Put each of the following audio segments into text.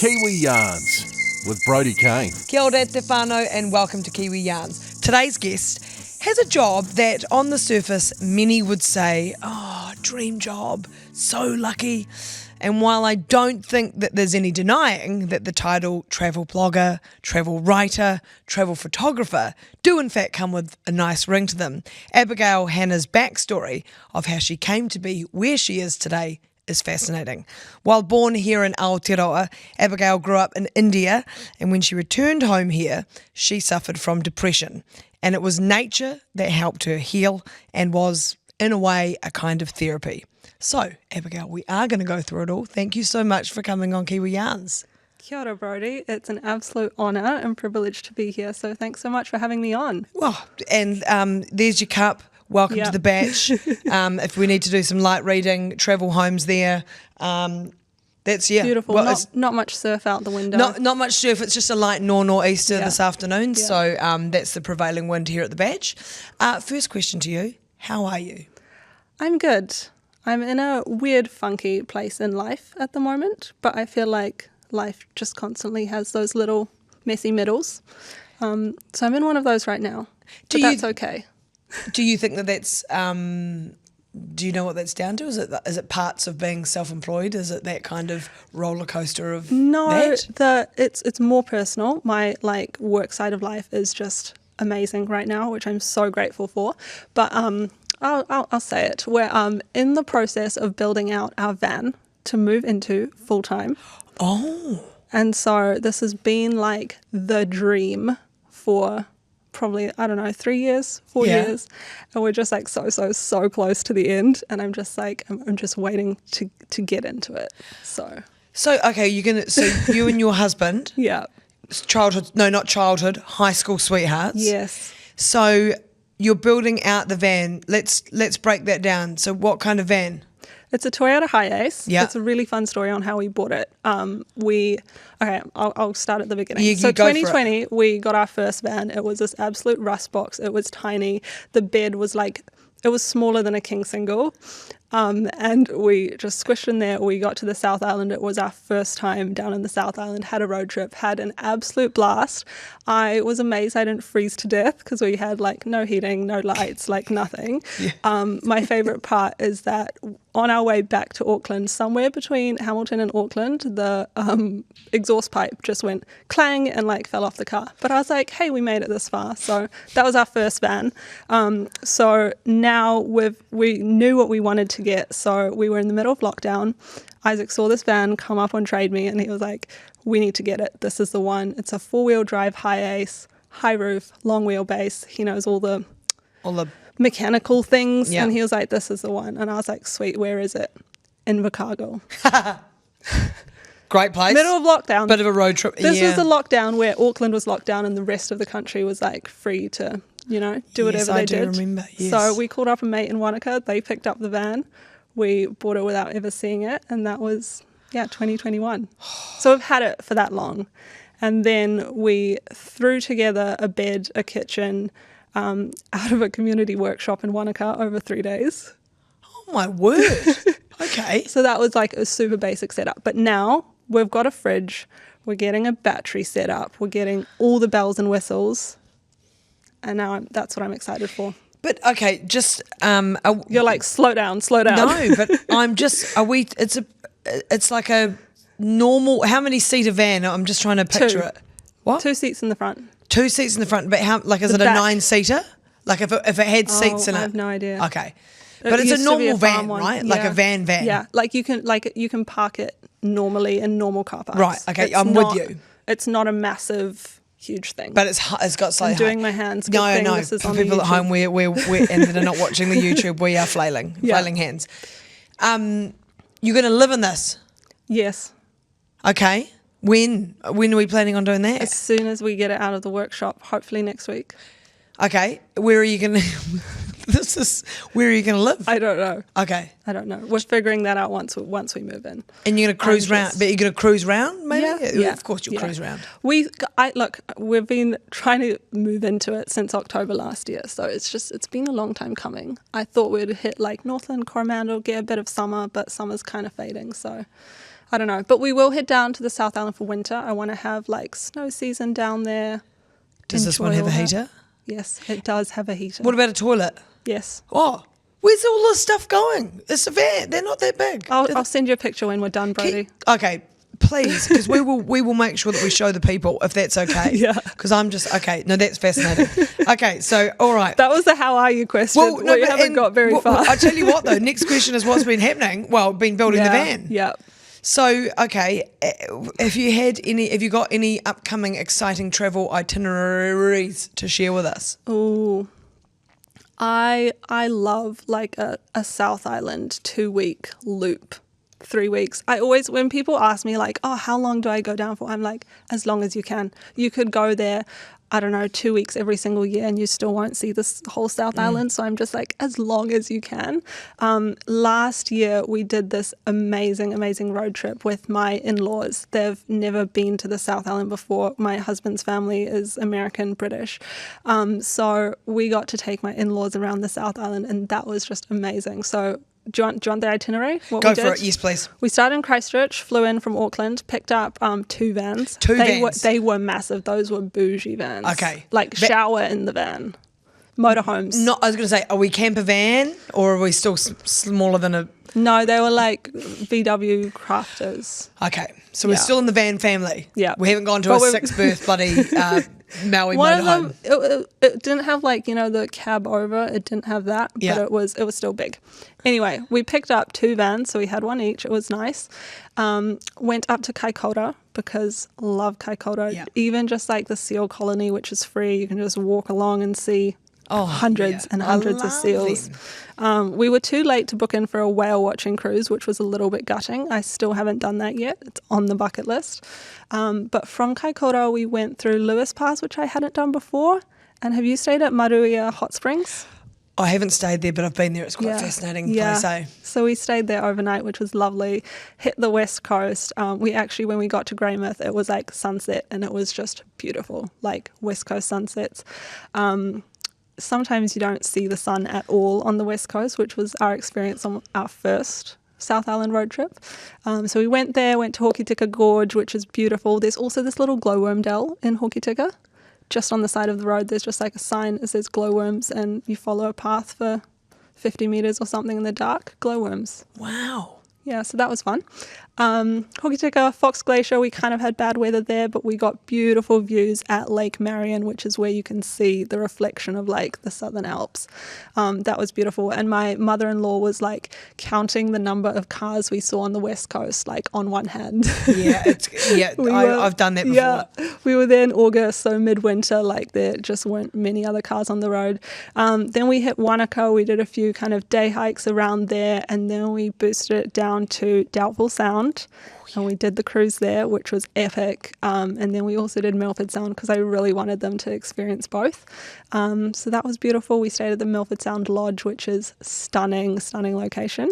Kiwi Yarns with Brodie Kane. Kia ora te whānau and welcome to Kiwi Yarns. Today's guest has a job that on the surface many would say, oh, dream job, so lucky. And while I don't think that there's any denying that the title travel blogger, travel writer, travel photographer do in fact come with a nice ring to them, Abigail Hannah's backstory of how she came to be where she is today is fascinating. While born here in Aotearoa, Abigail grew up in India, and when she returned home here, she suffered from depression. And it was nature that helped her heal and was, in a way, a kind of therapy. So, Abigail, we are going to go through it all. Thank you so much for coming on Kiwi Yarns. Kia ora, Brodie. It's an absolute honour and privilege to be here, so thanks so much for having me on. Well, and there's your cup. Welcome to the batch. If we need to do some light reading, travel homes there. That's, yeah. Beautiful. Well, not much surf out the window. Not much surf. It's just a light nor'easter this afternoon. Yeah. So that's the prevailing wind here at the batch. First question to you. How are you? I'm good. I'm in a weird, funky place in life at the moment, but I feel like life just constantly has those little messy middles. So I'm in one of those right now, but that's okay. Do you think that that's, do you know what that's down to? Is it parts of being self-employed? Is it that kind of roller coaster of that? It's more personal. My work side of life is just amazing right now, which I'm so grateful for. But I'll say it. We're in the process of building out our van to move into full-time. Oh. And so this has been like the dream for probably, 3 years, 4 years. And we're just so close to the end. And I'm just I'm just waiting to get into it. So okay, you and your husband. Yeah. High school sweethearts. Yes. So you're building out the van. Let's break that down. So what kind of van? It's a Toyota Hiace. Yeah. It's a really fun story on how we bought it. I'll start at the beginning. You so go 2020, we got our first van. It was this absolute rust box. It was tiny. The bed was it was smaller than a king single. And we just squished in there. We got to the South Island. It was our first time down in the South Island, had a road trip, had an absolute blast. I was amazed I didn't freeze to death because we had no heating, no lights, nothing. Yeah. My favourite part is that on our way back to Auckland, somewhere between Hamilton and Auckland, the exhaust pipe just went clang and fell off the car. But I was like, hey, we made it this far. So that was our first van. So now we knew what we wanted to get. So we were in the middle of lockdown. Isaac saw this van come up on Trade Me and he was like, we need to get it. This is the one. It's a 4-wheel drive Hiace, high roof, long wheelbase. He knows all the mechanical things. Yeah. And he was like, this is the one. And I was like, sweet, where is it? In Invercargill. Great place. Middle of lockdown. Bit of a road trip. This was the lockdown where Auckland was locked down and the rest of the country was free to, do whatever they did. Yes, I do remember. Yes. So we called up a mate in Wanaka. They picked up the van. We bought it without ever seeing it. And that was, 2021. So we've had it for that long. And then we threw together a bed, a kitchen, out of a community workshop in Wanaka over 3 days. Oh, my word. Okay. So that was a super basic setup. But now we've got a fridge. We're getting a battery set up. We're getting all the bells and whistles. And now that's what I'm excited for. But okay, just you're slow down. No, but I'm just. It's like a normal. How many seater van? I'm just trying to picture it. What? 2 seats in the front. 2 seats in the front, but how? Is it a 9-seater? If it had seats in it? I have no idea. Okay, but it's a normal van, one. right? Yeah. A van. Yeah, you can park it normally in normal car parks. Right. Okay, I'm with you. It's not a massive, huge thing. But it's got slightly. I'm doing my hands. No. For people at home, we're and that are not watching the YouTube, we are flailing hands. You're going to live in this? Yes. Okay. When are we planning on doing that? As soon as we get it out of the workshop, hopefully next week. Okay. Where are you going to... where are you going to live? I don't know. Okay. I don't know. We're figuring that out once we move in. And you're going to cruise round? But you're going to cruise round, maybe? Yeah. Of course you'll cruise round. We've been trying to move into it since October last year, so it's been a long time coming. I thought we'd hit Northland, Coromandel, get a bit of summer, but summer's kind of fading, so I don't know. But we will head down to the South Island for winter. I want to have like snow season down there. Does this one Enjoy have a all that. heater? Yes, it does have a heater. What about a toilet? Yes. Oh, where's all this stuff going? It's a van. They're not that big. I'll send you a picture when we're done, Brodie. Okay, please, because we will make sure that we show the people if that's okay. Yeah. Because I'm just okay. No, that's fascinating. Okay, so all right. That was the how are you question. We haven't got very far. I tell you what though. Next question is what's been happening. Well, been building the van. Yeah. So okay, have you got any upcoming exciting travel itineraries to share with us? Ooh. I love like a South Island 2-week loop. 3 weeks. I always, when people ask me like, oh, how long do I go down for? I'm like, as long as you can. You could go there, I don't know, 2 weeks every single year and you still won't see this whole South Island. So I'm just like, as long as you can. Last year we did this amazing road trip with my in-laws. They've never been to the South Island before. My husband's family is American British. So we got to take my in-laws around the South Island and that was just amazing. So do you want the itinerary? Go for it. Yes, please. We started in Christchurch, flew in from Auckland, picked up 2 vans. They were massive. Those were bougie vans. Okay. Like shower in the van. Motorhomes. I was going to say, are we camper van or are we still smaller than a... No, they were like VW crafters. Okay. So we're still in the van family. Yeah. We haven't gone to a 6th birth bloody Maui One of motorhome. them, it didn't have like, the cab over. It didn't have that, but it was still big. Anyway, we picked up 2 vans, so we had one each. It was nice. Went up to Kaikoura because love Kaikoura. Yeah. Even just like the seal colony, which is free. You can just walk along and see hundreds and hundreds of seals. We were too late to book in for a whale watching cruise, which was a little bit gutting. I still haven't done that yet. It's on the bucket list. But from Kaikoura, we went through Lewis Pass, which I hadn't done before. And have you stayed at Maruia Hot Springs? I haven't stayed there, but I've been there. It's quite fascinating place, eh? So we stayed there overnight, which was lovely. Hit the west coast. We actually, when we got to Greymouth, it was like sunset and it was just beautiful, like west coast sunsets. Sometimes you don't see the sun at all on the west coast, which was our experience on our first South Island road trip. So we went there, went to Hokitika Gorge, which is beautiful. There's also this little glowworm dell in Hokitika. Just on the side of the road, there's just like a sign that says glowworms and you follow a path for 50 metres or something in the dark. Glowworms. Wow. Yeah, so that was fun. Hokitika, Fox Glacier, we kind of had bad weather there, but we got beautiful views at Lake Marion, which is where you can see the reflection of like the Southern Alps. That was beautiful. And my mother-in-law was like counting the number of cars we saw on the West Coast, like on one hand. I've done that before. Yeah, we were there in August, so midwinter, like there just weren't many other cars on the road. Then we hit Wanaka, we did a few kind of day hikes around there, and then we boosted it down to Doubtful Sound. And we did the cruise there, which was epic. And then we also did Milford Sound because I really wanted them to experience both. So that was beautiful. We stayed at the Milford Sound Lodge, which is stunning location.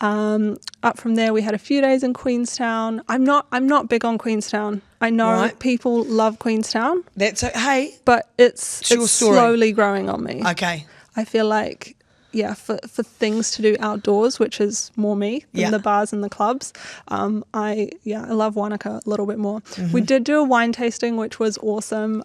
Up from there, we had a few days in Queenstown. I'm not big on Queenstown. I know people love Queenstown. But it's slowly growing on me. Okay. I feel like, for things to do outdoors, which is more me than the bars and the clubs. I love Wanaka a little bit more. Mm-hmm. We did do a wine tasting, which was awesome,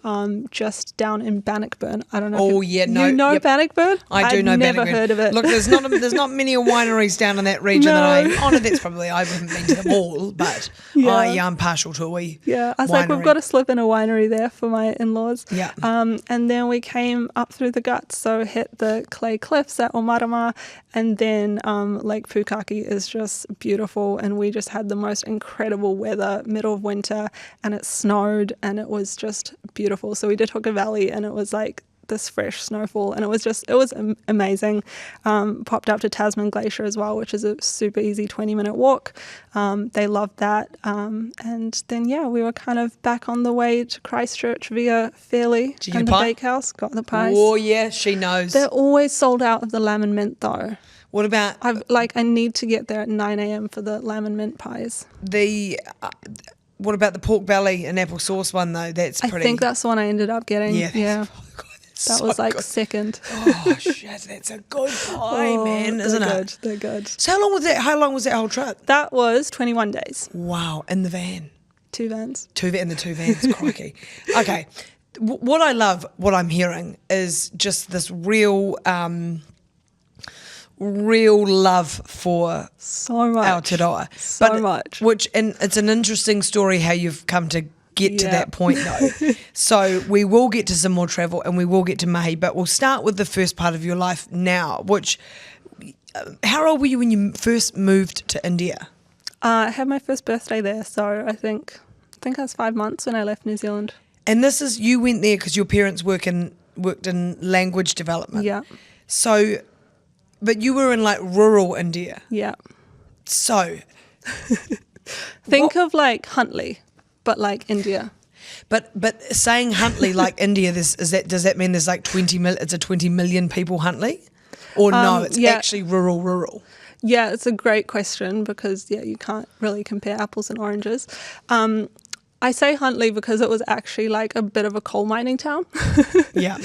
just down in Bannockburn. I don't know. Bannockburn? I do know Bannockburn. I've never heard of it. Look, there's not many wineries down in that region that that's probably, I haven't been to them all, but I am partial to a wee I was winery. like, we've got to slip in a winery there for my in-laws. Yeah. And then we came up through the guts, so hit the clay cliffs at Omarama, and then Lake Pukaki is just beautiful, and we just had the most incredible weather, middle of winter, and it snowed and it was just beautiful. So we did Hooker Valley and it was like this fresh snowfall, and it was amazing. Popped up to Tasman Glacier as well, which is a super easy 20-minute walk. They loved that. And then we were kind of back on the way to Christchurch via Fairley and the Bakehouse. Got the pies. Oh yeah, she knows. They're always sold out of the lamb and mint though. What about I need to get there at 9 a.m. for the lamb and mint pies. What about the pork belly and apple sauce one though? That's pretty. I think that's the one I ended up getting. Yeah. That was like second. Oh shit, that's a good pie, man, isn't it? They're good. So how long was that whole trip? That was 21 days. Wow, in the van. 2 vans. In the two vans, crikey. Okay, what I love, what I'm hearing is just this real love for So much. Aotearoa. So much. And it's an interesting story how you've come to get to that point though. So we will get to some more travel and we will get to mahi, but we'll start with the first part of your life now, which, how old were you when you first moved to India? I had my first birthday there, so I think I was 5 months when I left New Zealand. And you went there because your parents worked in language development. Yeah. So, but you were in like rural India. Yeah. So. Think of like Huntley, but like India. But saying Huntley like India, does that mean there's like 20 million? It's a 20 million people Huntley, or no? It's actually rural. Yeah, it's a great question because you can't really compare apples and oranges. I say Huntley because it was actually like a bit of a coal mining town. Yeah.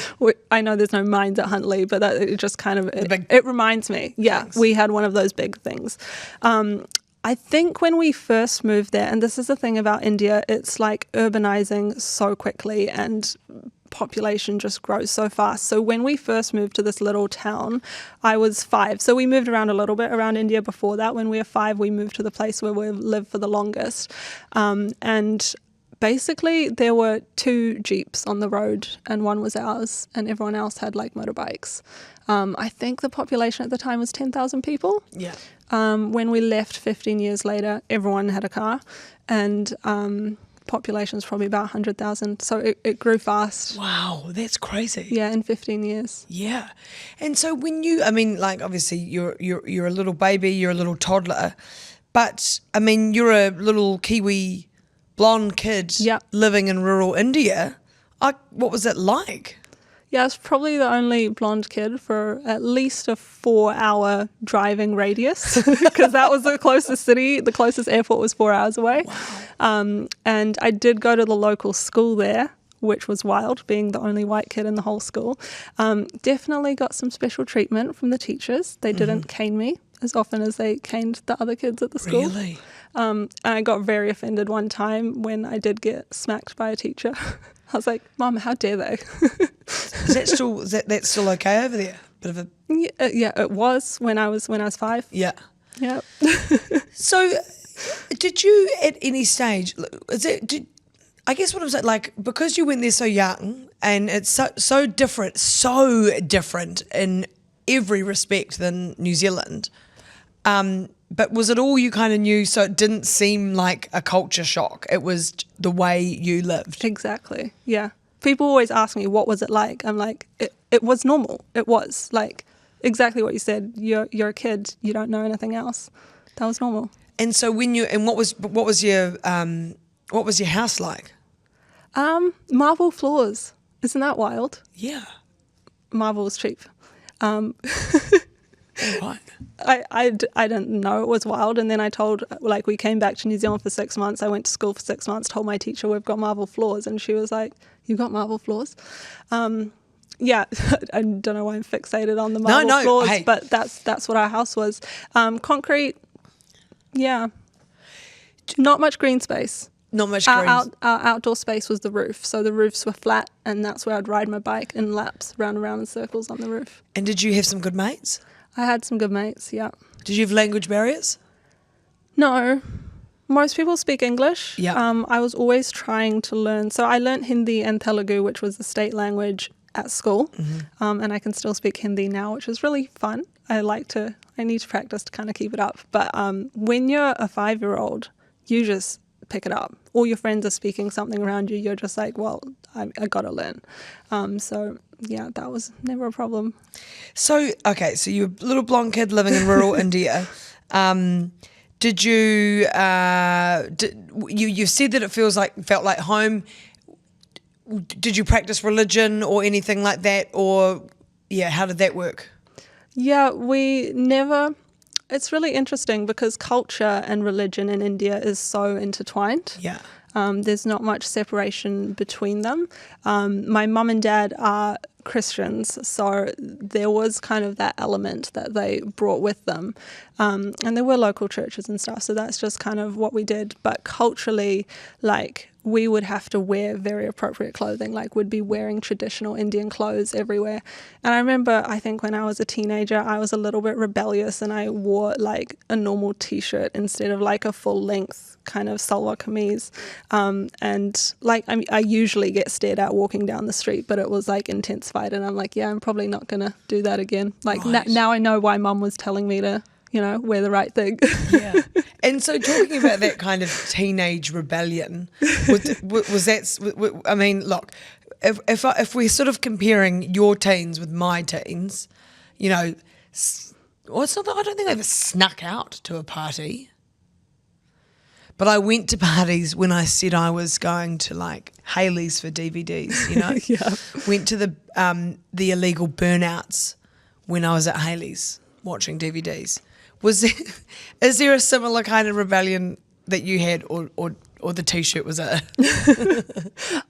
I know there's no mines at Huntley, but it just kind of, it reminds me. Yeah, things. We had one of those big things. I think when we first moved there, and this is the thing about India, it's like urbanizing so quickly and population just grows so fast. So when we first moved to this little town, I was 5. So we moved around a little bit around India before that. When we were 5, we moved to the place where we lived for the longest. And basically there were 2 Jeeps on the road and one was ours and everyone else had like motorbikes. I think the population at the time was 10,000 people. Yeah. When we left 15 years later, everyone had a car and population was probably about 100,000. So it grew fast. Wow, that's crazy. Yeah, in 15 years. Yeah. And so when obviously you're a little baby, you're a little toddler, but I mean, you're a little Kiwi blonde kid living in rural India. What was it like? Yeah, I was probably the only blonde kid for at least a 4-hour driving radius because that was the closest city. The closest airport was 4 hours away. Wow. And I did go to the local school there, which was wild, being the only white kid in the whole school. Definitely got some special treatment from the teachers. They didn't cane me as often as they caned the other kids at the school. Really? And I got very offended one time when I did get smacked by a teacher. I was like, Mum, how dare they? Is that still okay over there? Bit of a yeah, it was when I was 5. Yeah. Yeah. So, did you at any stage? I guess what I was like because you went there so young, and it's so different in every respect than New Zealand. But was it all you kind of knew, so it didn't seem like a culture shock? It was the way you lived. Exactly, yeah. People always ask me, what was it like? I'm like, it was normal. It was like exactly what you said. You're a kid. You don't know anything else. That was normal. And so what was your house like? Marble floors. Isn't that wild? Yeah. Marble was cheap. Right. I didn't know it was wild, and then we came back to New Zealand for 6 months. I went to school for 6 months, told my teacher we've got marble floors, and she was like, "You got marble floors?" Yeah, I don't know why I'm fixated on the marble floors, hey. But that's what our house was. Concrete, yeah, not much green space. Not much green. Our outdoor space was the roof, so the roofs were flat, and that's where I'd ride my bike in laps, round and round in circles on the roof. And did you have some good mates? I had some good mates, yeah. Did you have language barriers? No. Most people speak English. Yeah. I was always trying to learn. So I learnt Hindi and Telugu, which was the state language at school. Mm-hmm. And I can still speak Hindi now, which is really fun. I need to practice to kind of keep it up. But when you're a 5-year-old, you just pick it up. All your friends are speaking something around you. You're just like, well, I got to learn. So yeah, that was never a problem. So, okay, so you're a little blonde kid living in rural India. Did you, you said that it felt like home. Did you practice religion or anything like that? Or, yeah, how did that work? Yeah, it's really interesting because culture and religion in India is so intertwined. Yeah. There's not much separation between them. My mum and dad are Christians, so there was kind of that element that they brought with them, and there were local churches and stuff, so that's just kind of what we did. But culturally, like, we would have to wear very appropriate clothing, like we'd be wearing traditional Indian clothes everywhere. And I remember, I think when I was a teenager, I was a little bit rebellious and I wore like a normal t-shirt instead of like a full length kind of salwar kameez. And like, I usually get stared at walking down the street, but it was like intensified, and I'm like, yeah, I'm probably not gonna do that again. Like now I know why Mum was telling me to, wear the right thing. Yeah. And so talking about that kind of teenage rebellion, was that, I mean, look, if we're sort of comparing your teens with my teens, it's not that I don't think I ever snuck out to a party. But I went to parties when I said I was going to like Haley's for DVDs, Yeah. Went to the illegal burnouts when I was at Haley's watching DVDs. Is there a similar kind of rebellion that you had, or the t-shirt was it?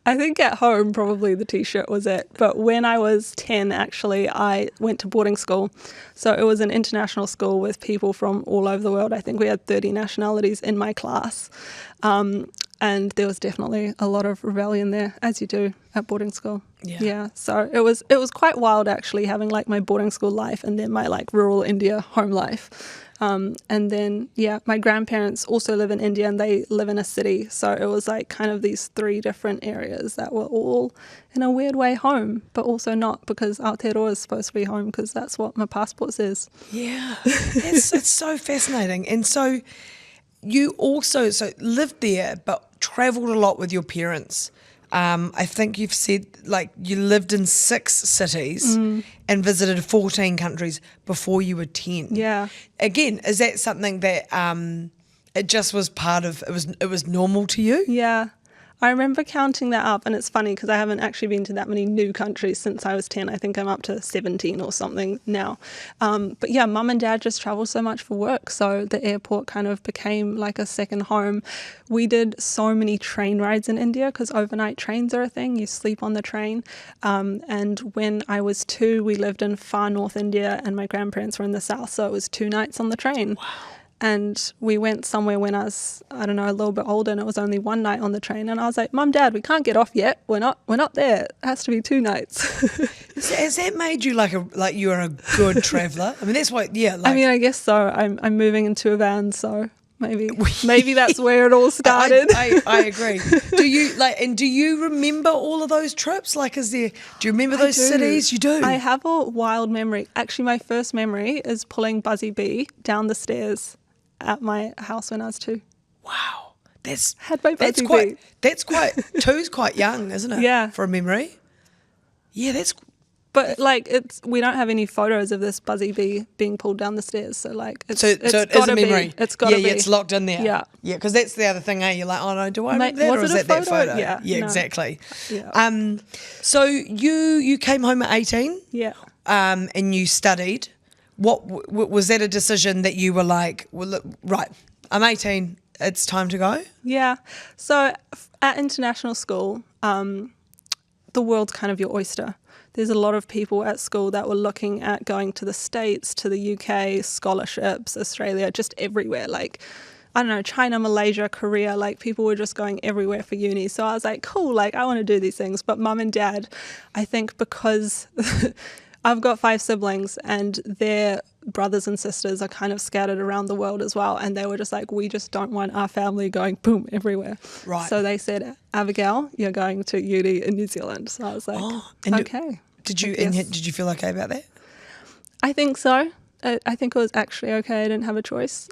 I think at home probably the t-shirt was it. But when I was 10, actually, I went to boarding school. So it was an international school with people from all over the world. I think we had 30 nationalities in my class. And there was definitely a lot of rebellion there, as you do at boarding school. Yeah. So it was quite wild, actually, having like my boarding school life and then my like rural India home life. And then, my grandparents also live in India and they live in a city. So it was like kind of these 3 different areas that were all in a weird way home, but also not, because Aotearoa is supposed to be home because that's what my passport says. Yeah, it's so fascinating. And so you also lived there but travelled a lot with your parents. I think you've said like you lived in 6 cities and visited 14 countries before you were 10. Yeah. Again, is that something that it just was part of, it was normal to you? Yeah. I remember counting that up, and it's funny because I haven't actually been to that many new countries since I was 10. I think I'm up to 17 or something now. But yeah, Mum and Dad just travel so much for work, so the airport kind of became like a second home. We did so many train rides in India because overnight trains are a thing. You sleep on the train. And when I was 2, we lived in far north India and my grandparents were in the south, so it was 2 nights on the train. Wow. And we went somewhere when I was, I don't know, a little bit older, and it was only 1 night on the train. And I was like, Mum, Dad, we can't get off yet. We're not there. It has to be 2 nights. Has that made you like you're a good traveller? I mean, that's what, yeah. Like, I mean, I guess so. I'm moving into a van, so maybe that's where it all started. I agree. Do you remember all of those trips? Like, do you remember those cities? You do? I have a wild memory. Actually, my first memory is pulling Buzzy B down the stairs at my house when I was 2. Wow. Two's quite young, isn't it? Yeah. For a memory. Yeah, But like we don't have any photos of this Buzzy Bee being pulled down the stairs, so like it's it is a memory. It's got to be. Yeah, it's locked in there. Yeah, because that's the other thing. You're like, oh no, do I remember that, or is that that photo? Yeah, no. Exactly. Yeah. So you came home at 18. Yeah. And you studied. What was that a decision that you were like, well, look, right, I'm 18, it's time to go? Yeah. So at international school, the world's kind of your oyster. There's a lot of people at school that were looking at going to the States, to the UK, scholarships, Australia, just everywhere. Like, I don't know, China, Malaysia, Korea, like people were just going everywhere for uni. So I was like, cool, like I want to do these things. But Mum and Dad, I think because I've got 5 siblings and their brothers and sisters are kind of scattered around the world as well. And they were just like, we just don't want our family going boom everywhere. Right. So they said, Abigail, you're going to uni in New Zealand. So I was like, okay. Did you feel okay about that? I think so. I think it was actually okay. I didn't have a choice.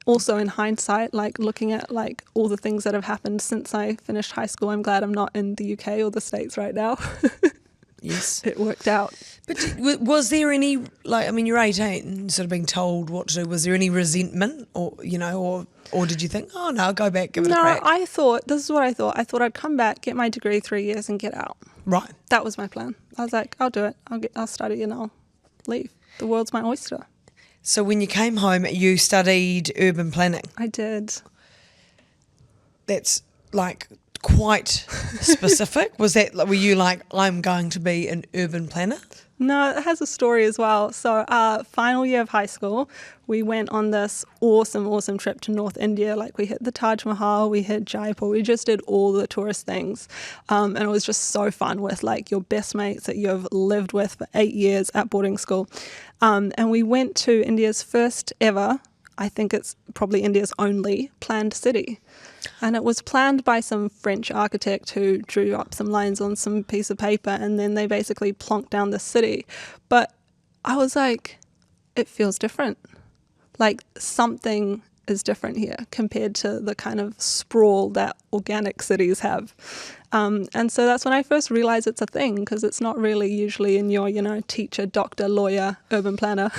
Also in hindsight, like looking at like all the things that have happened since I finished high school, I'm glad I'm not in the UK or the States right now. Yes. It worked out. But was there any, like, I mean, you're 18, sort of being told what to do. Was there any resentment or did you think, oh, no, I'll go back, give it a crack? No, this is what I thought. I thought I'd come back, get my degree 3 years and get out. Right. That was my plan. I was like, I'll do it. I'll study and I'll leave. The world's my oyster. So when you came home, you studied urban planning. I did. That's like quite specific? Were you like, I'm going to be an urban planner? No, it has a story as well. So final year of high school, we went on this awesome trip to North India. Like we hit the Taj Mahal, we hit Jaipur, we just did all the tourist things. And it was just so fun with like your best mates that you've lived with for 8 years at boarding school. And we went to India's first ever, I think it's probably India's only, planned city. And it was planned by some French architect who drew up some lines on some piece of paper, and then they basically plonked down the city. But I was like, it feels different. Like something is different here compared to the kind of sprawl that organic cities have. And so that's when I first realized it's a thing, because it's not really usually in your, teacher, doctor, lawyer, urban planner.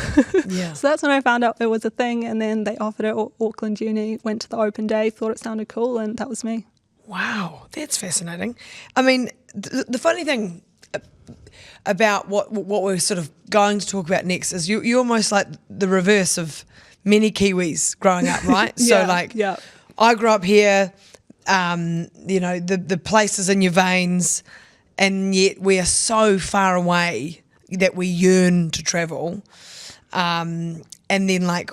Yeah. So that's when I found out it was a thing, and then they offered it at Auckland Uni, went to the open day, thought it sounded cool, and that was me. Wow, that's fascinating. I mean, the funny thing about what we're sort of going to talk about next is you're almost like the reverse of many Kiwis growing up, right? Yeah. I grew up here, the places in your veins, and yet we are so far away that we yearn to travel. And then like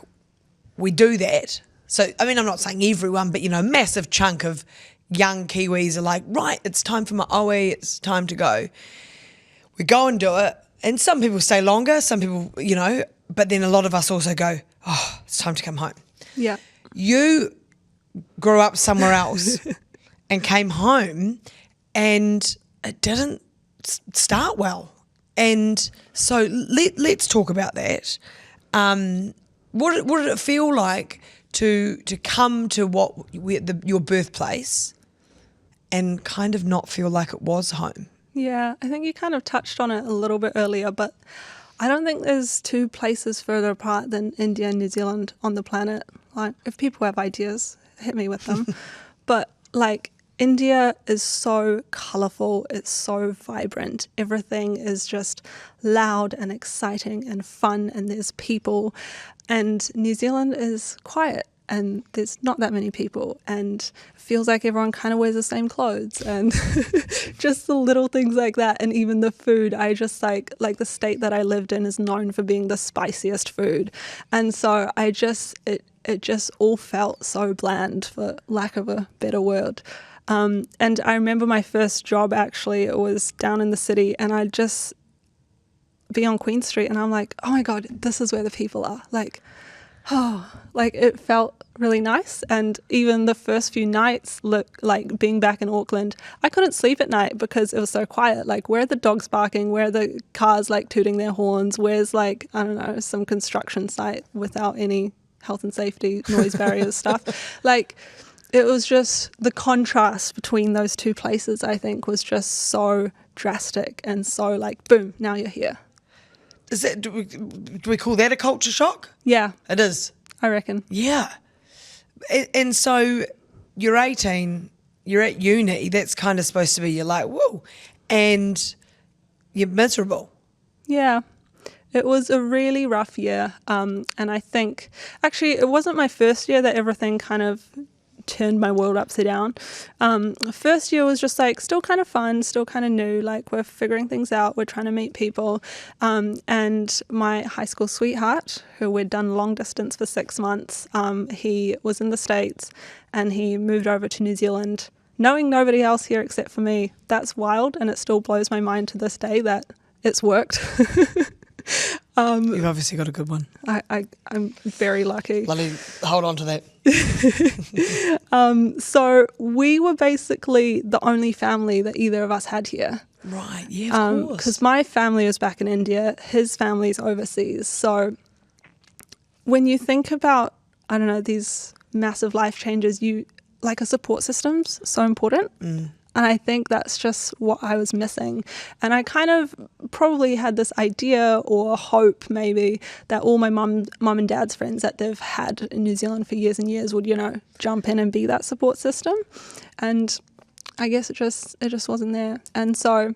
we do that. So, I mean, I'm not saying everyone, but, a massive chunk of young Kiwis are like, right, it's time for my OE, it's time to go. We go and do it. And some people stay longer, some people, but then a lot of us also go, oh, it's time to come home. Yeah. You grew up somewhere else and came home, and it didn't start well. And so let's talk about that. What did it feel like to come to your birthplace and kind of not feel like it was home? Yeah, I think you kind of touched on it a little bit earlier, but I don't think there's two places further apart than India and New Zealand on the planet. Like, if people have ideas, hit me with them. But like, India is so colourful, it's so vibrant. Everything is just loud and exciting and fun, and there's people. And New Zealand is quiet, and there's not that many people, and feels like everyone kind of wears the same clothes, and just the little things like that. And even the food, I just like the state that I lived in is known for being the spiciest food, and so it just all felt so bland, for lack of a better word. And I remember my first job, actually, it was down in the city, and I'd just be on Queen Street, and I'm like, oh my God, this is where the people are. Like it felt really nice. And even the first few nights, like being back in Auckland, I couldn't sleep at night because it was so quiet. Like, where are the dogs barking? Where are the cars like tooting their horns? Where's like, I don't know, some construction site without any health and safety, noise barriers stuff. Like, it was just the contrast between those two places, I think, was just so drastic and so like, boom, now you're here. Do we call that a culture shock? Yeah. It is. I reckon. Yeah. And so you're 18, you're at uni, that's kind of supposed to be, you're like, whoa, and you're miserable. Yeah. It was a really rough year. And I think, actually, it wasn't my first year that everything kind of turned my world upside down. First year was just like still kind of fun, still kind of new, like we're figuring things out, we're trying to meet people. And my high school sweetheart, who we'd done long distance for 6 months, he was in the States and he moved over to New Zealand, knowing nobody else here except for me. That's wild, and it still blows my mind to this day that it's worked. You've obviously got a good one. I'm very lucky. Let me hold on to that. So we were basically the only family that either of us had here. Right, yeah, of course. Because my family was back in India, his family's overseas. So when you think about, I don't know, these massive life changes, like a support system's so important. And I think that's just what I was missing. And I kind of probably had this idea or hope maybe that all my mum and dad's friends that they've had in New Zealand for years and years would, jump in and be that support system. And I guess it just wasn't there. And so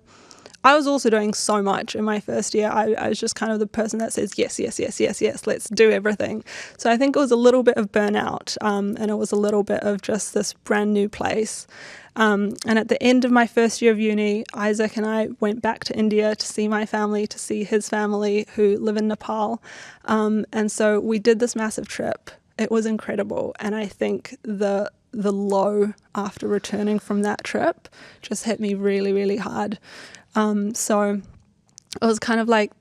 I was also doing so much in my first year. I was just kind of the person that says, yes, yes, yes, yes, yes, let's do everything. So I think it was a little bit of burnout, and it was a little bit of just this brand new place. And at the end of my first year of uni, Isaac and I went back to India to see my family, to see his family who live in Nepal. And so we did this massive trip. It was incredible. And I think the low after returning from that trip just hit me really, really hard. So it was kind of like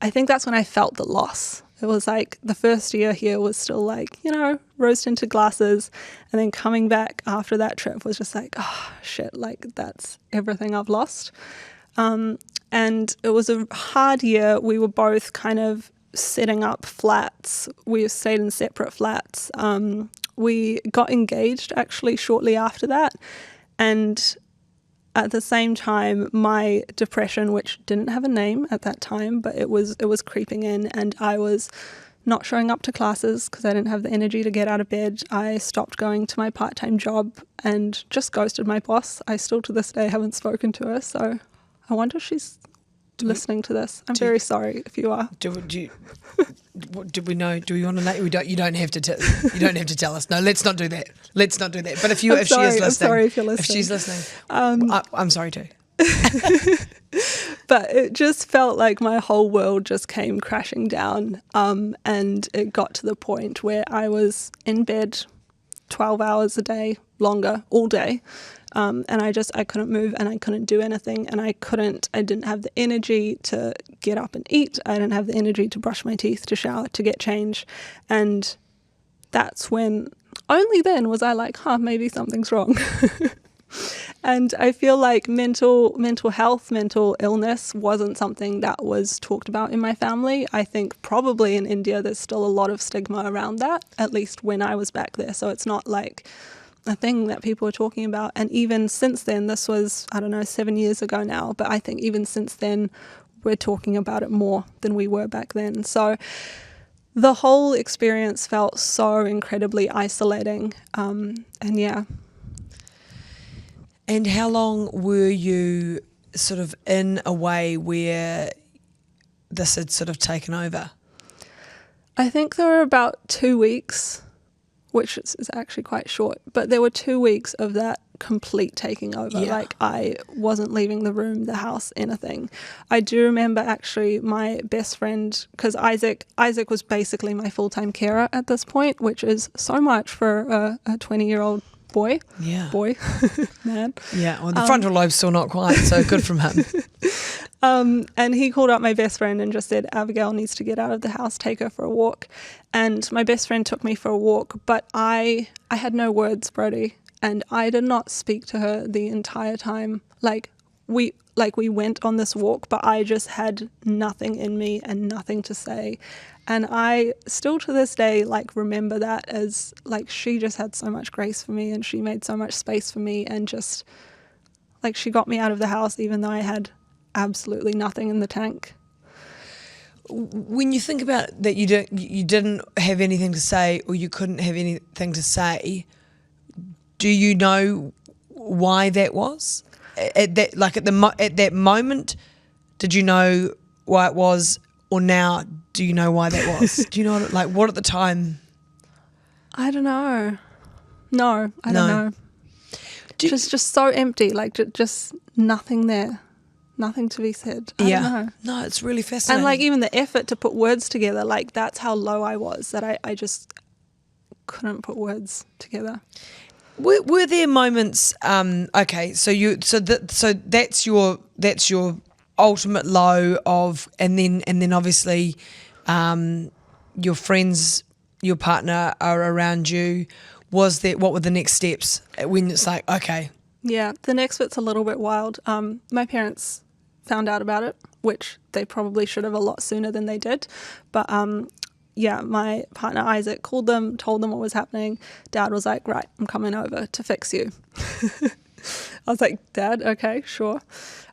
I think that's when I felt the loss. It was like the first year here was still like, rose tinted glasses. And then coming back after that trip was just like, oh, shit, like that's everything I've lost. And it was a hard year. We were both kind of setting up flats. We stayed in separate flats. We got engaged actually shortly after that. And at the same time, my depression, which didn't have a name at that time, but it was creeping in, and I was not showing up to classes because I didn't have the energy to get out of bed. I stopped going to my part-time job and just ghosted my boss. I still to this day haven't spoken to her, so I wonder if she's listening to this. I'm very sorry if you are. Do we know? Do we want to know? You don't have to. You don't have to tell us. No, let's not do that. Let's not do that. But if she is listening, I'm sorry if you're listening. If she's listening, I'm sorry too. But it just felt like my whole world just came crashing down. And it got to the point where I was in bed 12 hours a day, longer, all day. And I couldn't move and I couldn't do anything, and I didn't have the energy to get up and eat. I didn't have the energy to brush my teeth, to shower, to get changed. And that's when, only then was I like, maybe something's wrong. And I feel like mental health, mental illness wasn't something that was talked about in my family. I think probably in India there's still a lot of stigma around that, at least when I was back there. So it's not like a thing that people are talking about. And even since then, this was, 7 years ago now, but I think even since then, we're talking about it more than we were back then. So the whole experience felt so incredibly isolating. And yeah. And how long were you sort of in a way where this had sort of taken over? I think there were about 2 weeks, which is actually quite short, but there were 2 weeks of that complete taking over. Yeah. Like I wasn't leaving the room, the house, anything. I do remember actually my best friend, because Isaac was basically my full-time carer at this point, which is so much for a 20-year-old boy. Yeah. Boy. Man. Yeah, well, the frontal lobe's still not quite, so good from him. And he called up my best friend and just said, Abigail needs to get out of the house, take her for a walk. And my best friend took me for a walk, but I had no words, Brodie, and I did not speak to her the entire time. We went on this walk, but I just had nothing in me and nothing to say. And I still to this day remember that as she just had so much grace for me, and she made so much space for me, and just she got me out of the house even though I had absolutely nothing in the tank. When you think about that, you didn't have anything to say, or you couldn't have anything to say, do you know why that was? At that moment, did you know why it was, or now do you know why that was? Do you know what at the time? I don't know. No, I don't know. Just so empty, just nothing there. Nothing to be said. I don't know. No, it's really fascinating. And even the effort to put words together, that's how low I was, that I just couldn't put words together. Were there moments? Okay, so that's your ultimate low of, and then obviously, your friends, your partner are around you. What were the next steps when it's like, okay? Yeah, the next bit's a little bit wild. My parents found out about it, which they probably should have a lot sooner than they did. But my partner Isaac called them, told them what was happening. Dad was like, right, I'm coming over to fix you. I was like, Dad, okay, sure.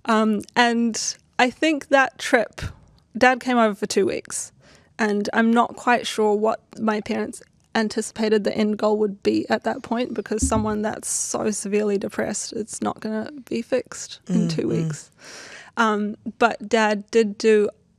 And I think that trip, Dad came over for 2 weeks, and I'm not quite sure what my parents anticipated the end goal would be at that point, because someone that's so severely depressed, it's not going to be fixed in 2 weeks. But Dad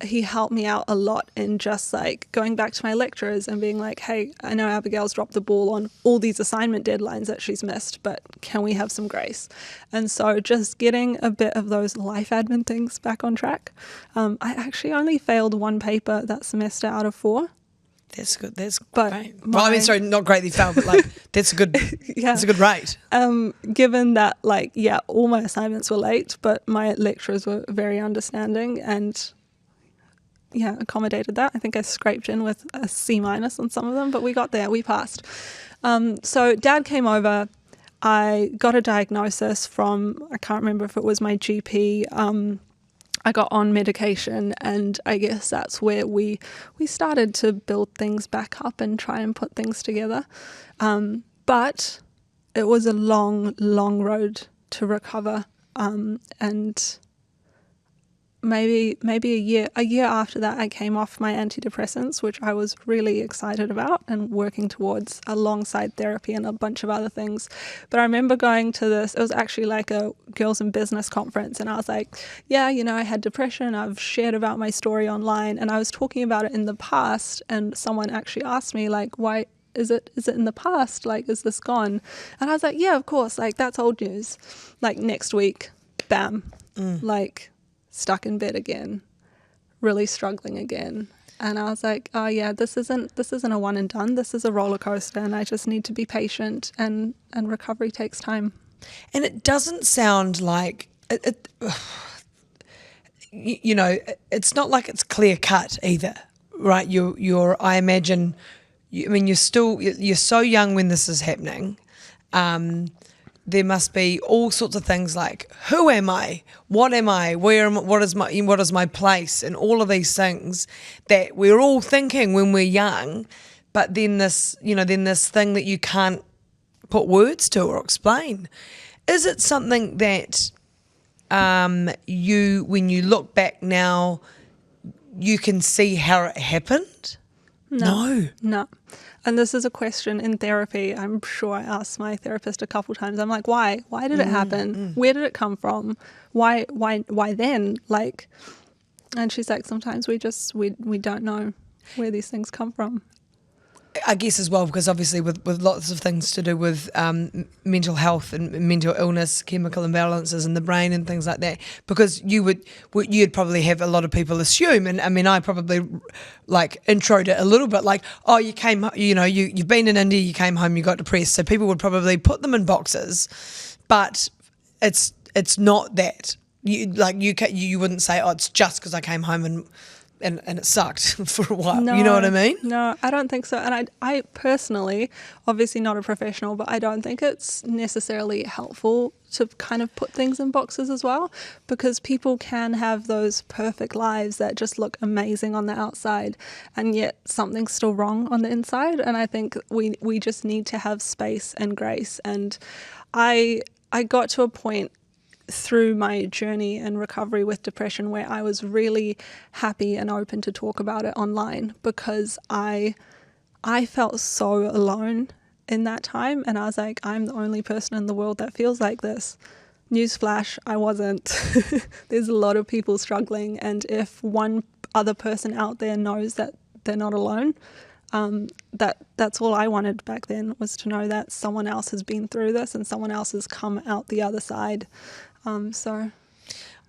he helped me out a lot in just like going back to my lecturers and being like, hey, I know Abigail's dropped the ball on all these assignment deadlines that she's missed, but can we have some grace? And so just getting a bit of those life admin things back on track. I actually only failed one paper that semester out of 4. That's good. That's But great. Well, I mean, sorry, not great that you failed, but like that's a good. Yeah. That's a good rate. Given that, like, yeah, all my assignments were late, but my lecturers were very understanding and accommodated that. I think I scraped in with a C- on some of them, but we got there. We passed. So Dad came over. I got a diagnosis from, I can't remember if it was my GP. I got on medication, and I guess that's where we started to build things back up and try and put things together. But it was a long, long road to recover. And maybe a year after that, I came off my antidepressants, which I was really excited about and working towards alongside therapy and a bunch of other things. But I remember going to this, it was actually like a girls in business conference, and I was like, yeah, I had depression. I've shared about my story online, and I was talking about it in the past, and someone actually asked me, like, why is it in the past? Like, is this gone? And I was like, yeah, of course, like, that's old news. Like, next week, bam, like, stuck in bed again, really struggling again. And I was like, oh yeah, this isn't a one and done. This is a roller coaster, and I just need to be patient, and recovery takes time. And it doesn't sound like it's not like it's clear cut either, right? I imagine, you're so young when this is happening. There must be all sorts of things like, who am I? What am I? What is my place? And all of these things that we're all thinking when we're young, but then this thing that you can't put words to or explain. Is it something that when you look back now, you can see how it happened? No. And this is a question in therapy. I'm sure I asked my therapist a couple times. I'm like, why? Why did it happen? Where did it come from? Why then? Like, and she's like, sometimes we don't know where these things come from. I guess as well, because obviously with lots of things to do with mental health and mental illness, chemical imbalances in the brain and things like that, because you'd probably have a lot of people assume, and I mean, I probably like introed it a little bit like, oh, you came, you've been in India, you came home, you got depressed, so people would probably put them in boxes, but it's not that. You wouldn't say, oh, it's just because I came home and it sucked for a while. No, you know what I mean? No, I don't think so. And I personally, obviously not a professional, but I don't think it's necessarily helpful to kind of put things in boxes as well, because people can have those perfect lives that just look amazing on the outside, and yet something's still wrong on the inside. And I think we just need to have space and grace. And I got to a point through my journey and recovery with depression where I was really happy and open to talk about it online, because I felt so alone in that time, and I was like, I'm the only person in the world that feels like this. Newsflash, I wasn't. There's a lot of people struggling, and if one other person out there knows that they're not alone, that's all I wanted back then, was to know that someone else has been through this and someone else has come out the other side. So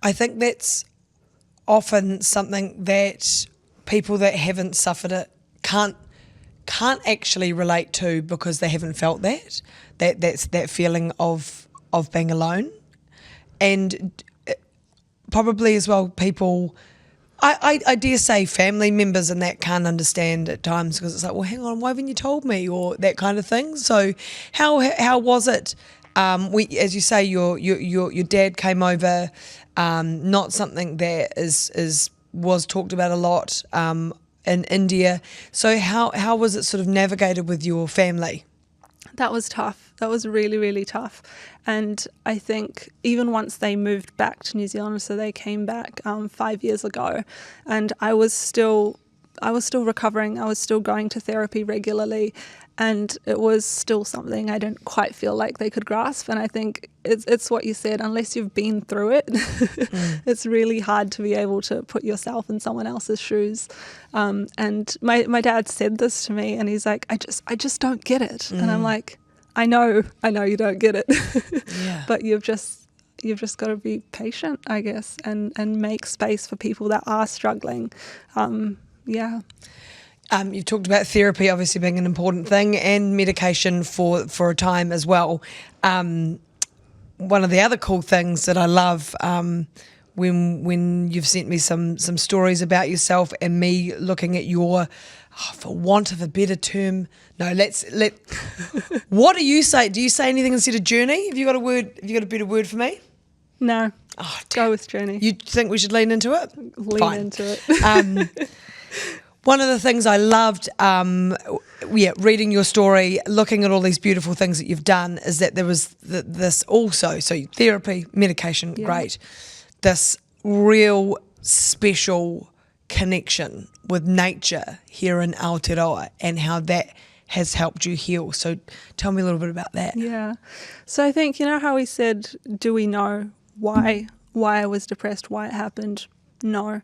I think that's often something that people that haven't suffered it can't actually relate to, because they haven't felt that's that feeling of being alone. And probably as well, people, I dare say family members and that can't understand at times, because it's like, well, hang on, why haven't you told me, or that kind of thing. So how was it? As you say, your dad came over, not something that was talked about a lot in India. So how was it sort of navigated with your family? That was tough. That was really, really tough. And I think even once they moved back to New Zealand, so they came back 5 years ago, and I was still was still recovering. I was still going to therapy regularly, and it was still something I didn't quite feel like they could grasp. And I think it's what you said, unless you've been through it, it's really hard to be able to put yourself in someone else's shoes. And my dad said this to me, and he's like, I just don't get it. And I'm like, I know you don't get it. Yeah. But you've just got to be patient, I guess, and make space for people that are struggling. Yeah. You've talked about therapy obviously being an important thing, and medication for a time as well. One of the other cool things that I love, when you've sent me some stories about yourself and me looking at your, for want of a better term, what do you say? Do you say anything instead of journey? Have you got a word? Have you got a better word for me? No. Oh, go with journey. You think we should lean into it? Lean into it. One of the things I loved, reading your story, looking at all these beautiful things that you've done, is that there was this also, so therapy, medication, great, this real special connection with nature here in Aotearoa and how that has helped you heal. So tell me a little bit about that. Yeah. So I think, you know how we said, do we know why I was depressed, why it happened? No.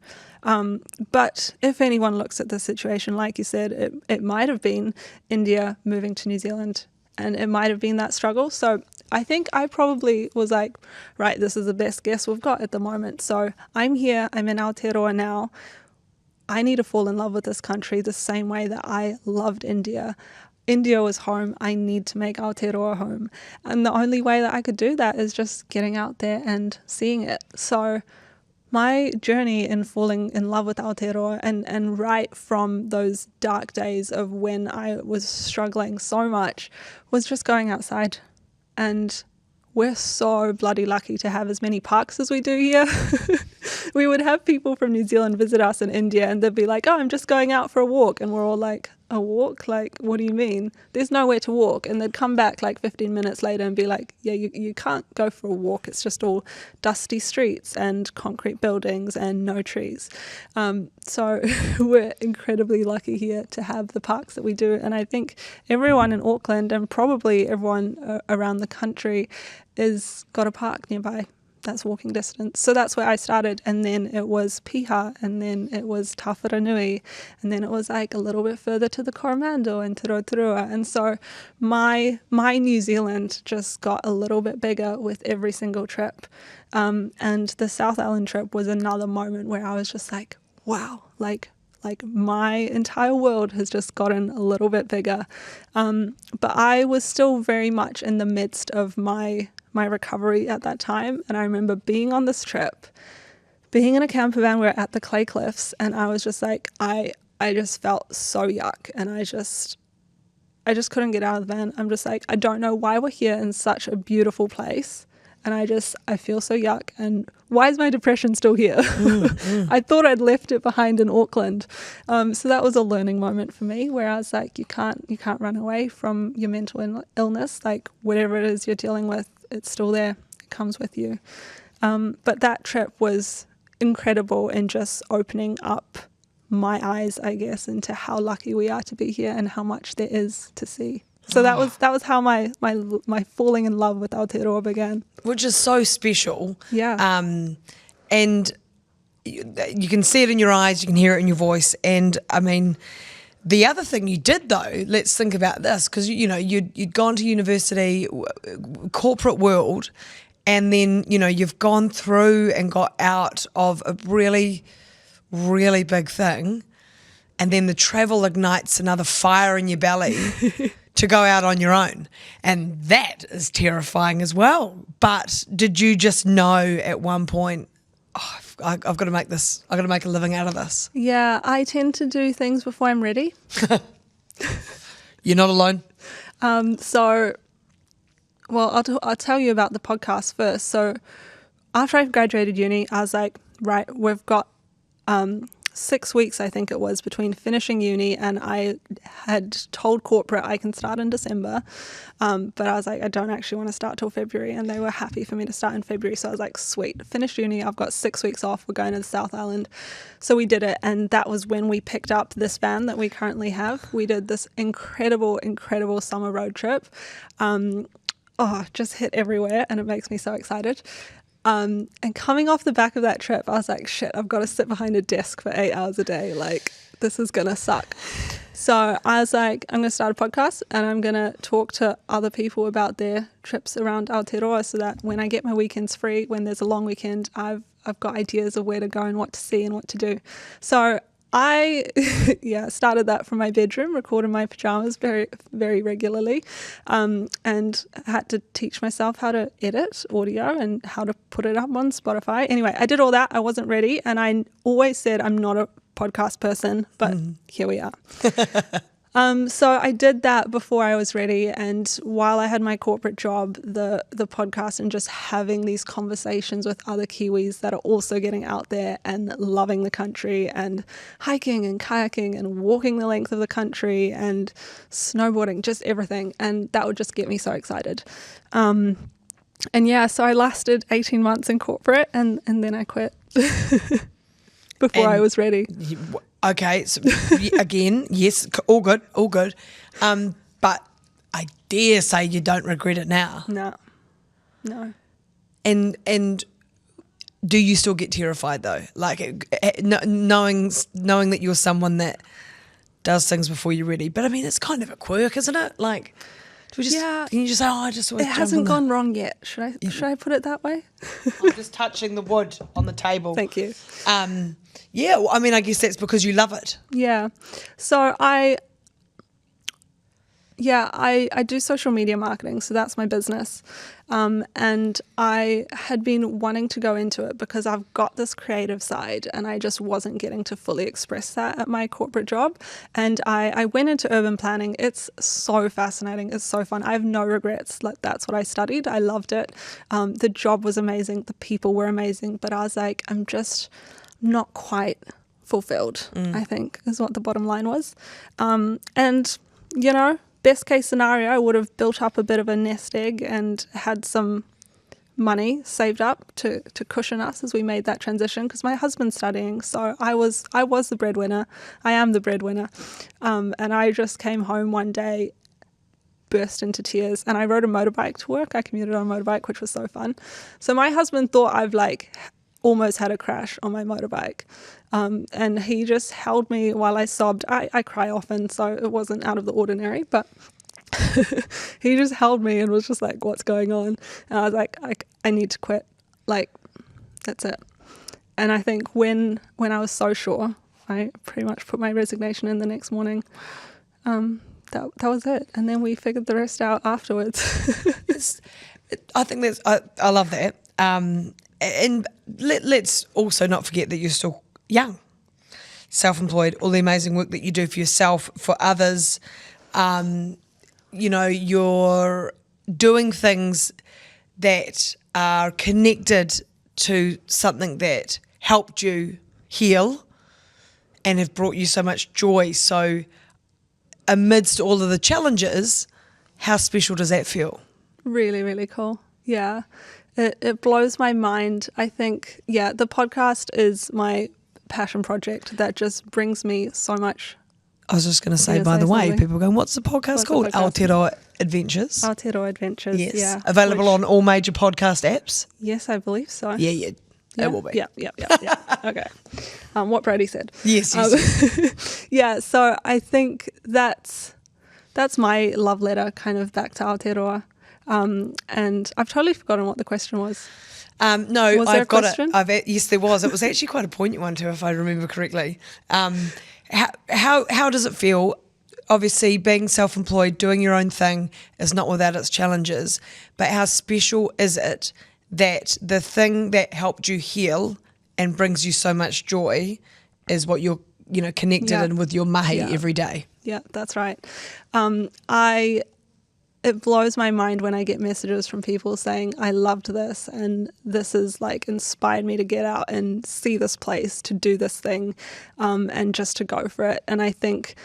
But if anyone looks at the situation, like you said, it might have been India moving to New Zealand, and it might have been that struggle. So I think I probably was like, right, this is the best guess we've got at the moment. So I'm here, I'm in Aotearoa now. I need to fall in love with this country the same way that I loved India. India was home. I need to make Aotearoa home. And the only way that I could do that is just getting out there and seeing it. So my journey in falling in love with Aotearoa, and right from those dark days of when I was struggling so much, was just going outside. And we're so bloody lucky to have as many parks as we do here. We would have people from New Zealand visit us in India, and they'd be like, oh, I'm just going out for a walk. And we're all like, a walk? Like, what do you mean? There's nowhere to walk. And they'd come back like 15 minutes later and be like, yeah, you can't go for a walk. It's just all dusty streets and concrete buildings and no trees. So we're incredibly lucky here to have the parks that we do. And I think everyone in Auckland, and probably everyone around the country, is got a park nearby. That's walking distance. So that's where I started, and then it was Piha, and then it was Tawharanui, and then it was like a little bit further to the Coromandel and Te Rotorua. And so my New Zealand just got a little bit bigger with every single trip. And the South Island trip was another moment where I was just like, wow, like my entire world has just gotten a little bit bigger. But I was still very much in the midst of my recovery at that time. And I remember being on this trip, being in a camper van, we were at the Clay Cliffs, and I was just like, I just felt so yuck, and I just couldn't get out of the van. I'm just like, I don't know why we're here in such a beautiful place, and I feel so yuck, and why is my depression still here? I thought I'd left it behind in Auckland. So that was a learning moment for me, where I was like, you can't run away from your mental illness. Like, whatever it is you're dealing with, it's still there. It comes with you. But that trip was incredible in just opening up my eyes, I guess, into how lucky we are to be here and how much there is to see. So that was how my falling in love with Aotearoa began. Which is so special. Yeah. And you can see it in your eyes, you can hear it in your voice. And I mean, the other thing you did though, let's think about this, because you'd gone to university, corporate world, and then you've gone through and got out of a really, really big thing, and then the travel ignites another fire in your belly to go out on your own, and that is terrifying as well. But did you just know at one point, I've got to make this, I've got to make a living out of this? Yeah, I tend to do things before I'm ready. You're not alone. I'll tell you about the podcast first. So after I graduated uni, I was like, right, we've got 6 weeks, I think it was, between finishing uni, and I had told corporate I can start in December. But I was like, I don't actually want to start till February, and they were happy for me to start in February. So I was like, sweet, finished uni, I've got 6 weeks off, we're going to the South Island. So we did it, and that was when we picked up this van that we currently have. We did this incredible summer road trip. Just hit everywhere, and it makes me so excited. And coming off the back of that trip, I was like, shit, I've got to sit behind a desk for 8 hours a day. Like, this is going to suck. So I was like, I'm going to start a podcast, and I'm going to talk to other people about their trips around Aotearoa, so that when I get my weekends free, when there's a long weekend, I've got ideas of where to go and what to see and what to do. So I started that from my bedroom, recorded my pajamas very, very regularly, and had to teach myself how to edit audio and how to put it up on Spotify. Anyway, I did all that. I wasn't ready, and I always said I'm not a podcast person, but here we are. So I did that before I was ready, and while I had my corporate job, the podcast and just having these conversations with other Kiwis that are also getting out there and loving the country and hiking and kayaking and walking the length of the country and snowboarding, just everything, and that would just get me so excited. So I lasted 18 months in corporate, and then I quit before I was ready. Okay, so again, yes, all good. But I dare say you don't regret it now. No. And do you still get terrified though? Like knowing that you're someone that does things before you're ready. But I mean, it's kind of a quirk, isn't it? Like, can you just say, I just always it hasn't gone wrong yet. Should I put it that way? I'm just touching the wood on the table. Thank you. I guess that's because you love it. Yeah. So I do social media marketing, so that's my business. And I had been wanting to go into it because I've got this creative side, and I just wasn't getting to fully express that at my corporate job. And I went into urban planning. It's so fascinating. It's so fun. I have no regrets. Like, that's what I studied. I loved it. The job was amazing. The people were amazing. But I was like, I'm just not quite fulfilled, I think, is what the bottom line was. Best case scenario, I would have built up a bit of a nest egg and had some money saved up to cushion us as we made that transition, because my husband's studying, so I was the breadwinner. I am the breadwinner. And I just came home one day, burst into tears, and I rode a motorbike to work. I commuted on a motorbike, which was so fun. So my husband thought I've almost had a crash on my motorbike. And he just held me while I sobbed. I cry often, so it wasn't out of the ordinary, but he just held me and was just like, what's going on? And I was like, I need to quit. Like, that's it. And I think when I was so sure, I pretty much put my resignation in the next morning. That was it. And then we figured the rest out afterwards. I think I love that. And let's also not forget that you're still young, self-employed, all the amazing work that you do for yourself, for others. You're doing things that are connected to something that helped you heal and have brought you so much joy. So amidst all of the challenges, how special does that feel? Really, really cool. Yeah. It blows my mind. I think, the podcast is my passion project that just brings me so much. I was just going to say, by the way, people are going, what's the podcast called? Aotearoa Adventures. Aotearoa Adventures, yes. yeah. Available on all major podcast apps? Yes, I believe so. Yeah. It will be. Yeah. Okay. What Brodie said. Yes. Yeah, so I think that's my love letter kind of back to Aotearoa. And I've totally forgotten what the question was. No, was there I've got question? it. Yes, there was. It was actually quite a poignant one too, if I remember correctly. How does it feel? Obviously, being self-employed, doing your own thing is not without its challenges. But how special is it that the thing that helped you heal and brings you so much joy is what you're, connected in with your mahi every day? Yeah, that's right. it blows my mind when I get messages from people saying, I loved this and this has like inspired me to get out and see this place, to do this thing, and just to go for it. And I think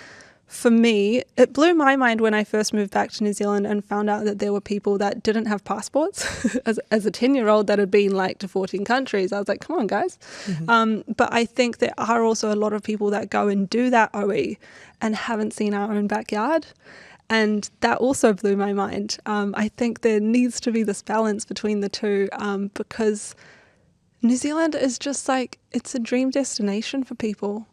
for me, it blew my mind when I first moved back to New Zealand and found out that there were people that didn't have passports. as a 10-year-old that had been like to 14 countries, I was like, come on, guys. But I think there are also a lot of people that go and do that OE and haven't seen our own backyard. And that also blew my mind. I think there needs to be this balance between the two, because New Zealand is just like, it's a dream destination for people.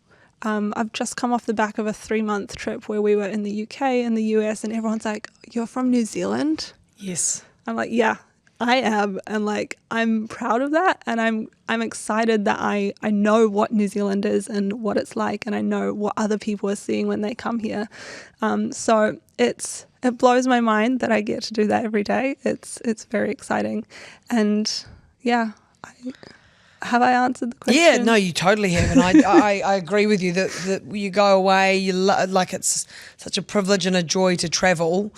I've just come off the back of a 3-month trip where we were in the UK and the US, and everyone's like, you're from New Zealand? Yes. I'm like, yeah, I am. And like, I'm proud of that. And I'm excited that I know what New Zealand is and what it's like. And I know what other people are seeing when they come here. So it blows my mind that I get to do that every day. It's very exciting. And yeah, have I answered the question? Yeah, no, you totally have, and I agree with you that you go away, like it's such a privilege and a joy to travel.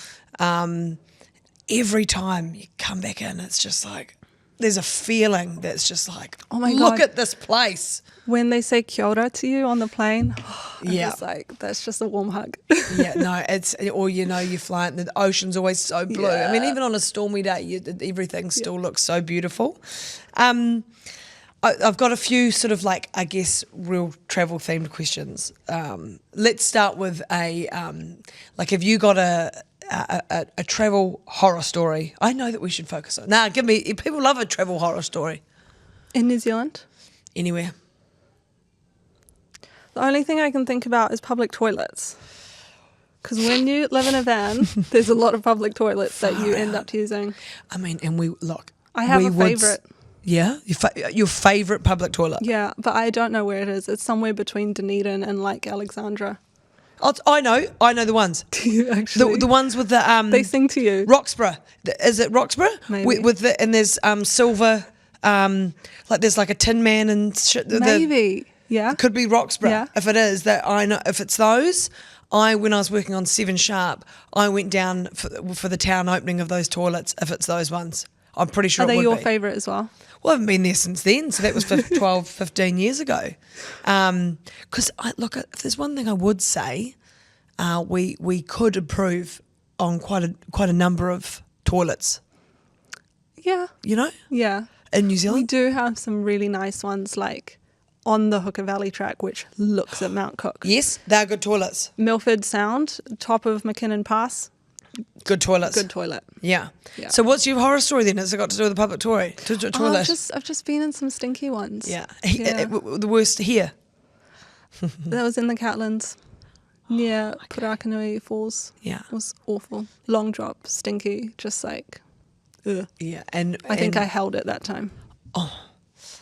Every time you come back in, it's just like there's a feeling that's just like, oh my look God, at this place. When they say kia ora to you on the plane, Yeah, it's like that's just a warm hug. Yeah, no, or you fly and the ocean's always so blue. Yeah. I mean, even on a stormy day, everything still looks so beautiful. I've got a few sort of like, I guess, real travel themed questions. Let's start with have you got a travel horror story? I know that we should focus on. People love a travel horror story. In New Zealand? Anywhere. The only thing I can think about is public toilets. Because when you live in a van, there's a lot of public toilets that you end up using. I mean, and I have a favourite. Yeah? Your favourite public toilet? Yeah, but I don't know where it is. It's somewhere between Dunedin and like Alexandra. Oh, I know the ones. Do you actually? The ones with the they sing to you. Roxburgh. Is it Roxburgh? Maybe. And there's silver, like there's like a Tin Man and shit. Maybe. Yeah. It could be Roxburgh. Yeah. If it is, that I know. If it's those, when I was working on 7 Sharp, I went down for the town opening of those toilets. If it's those ones, I'm pretty sure. Are they it would your be. favourite as well? Well, I haven't been there since then, so that was 12, 15 years ago. Because if there's one thing I would say, we could improve on quite a number of toilets. Yeah. You know? Yeah. In New We Zealand? do have some really nice ones like on the Hooker Valley track, which looks at Mount Cook. Yes, they're good toilets. Milford Sound, top of McKinnon Pass. Good toilets. Good toilet. Yeah. Yeah. So what's your horror story then? Has it got to do with the public toilet? I've just been in some stinky ones. Yeah. Yeah. The worst here. That was in the Catlins. near Purakanui Falls. Yeah. It was awful. Long drop, stinky, just like, ugh. Yeah. And I think I held it that time.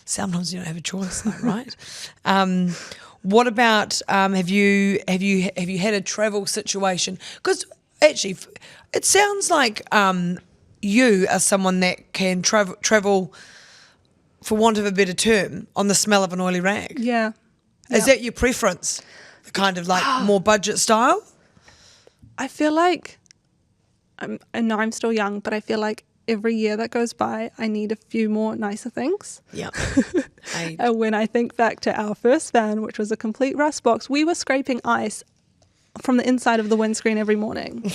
Sometimes you don't have a choice though, right? What about have you had a travel situation? Because actually, it sounds like you are someone that can travel, for want of a better term, on the smell of an oily rag. Yeah. Is that your preference? The kind of like more budget style? I feel like, I know I'm still young, but I feel like every year that goes by, I need a few more nicer things. Yeah. And when I think back to our first van, which was a complete rust box, we were scraping ice from the inside of the windscreen every morning.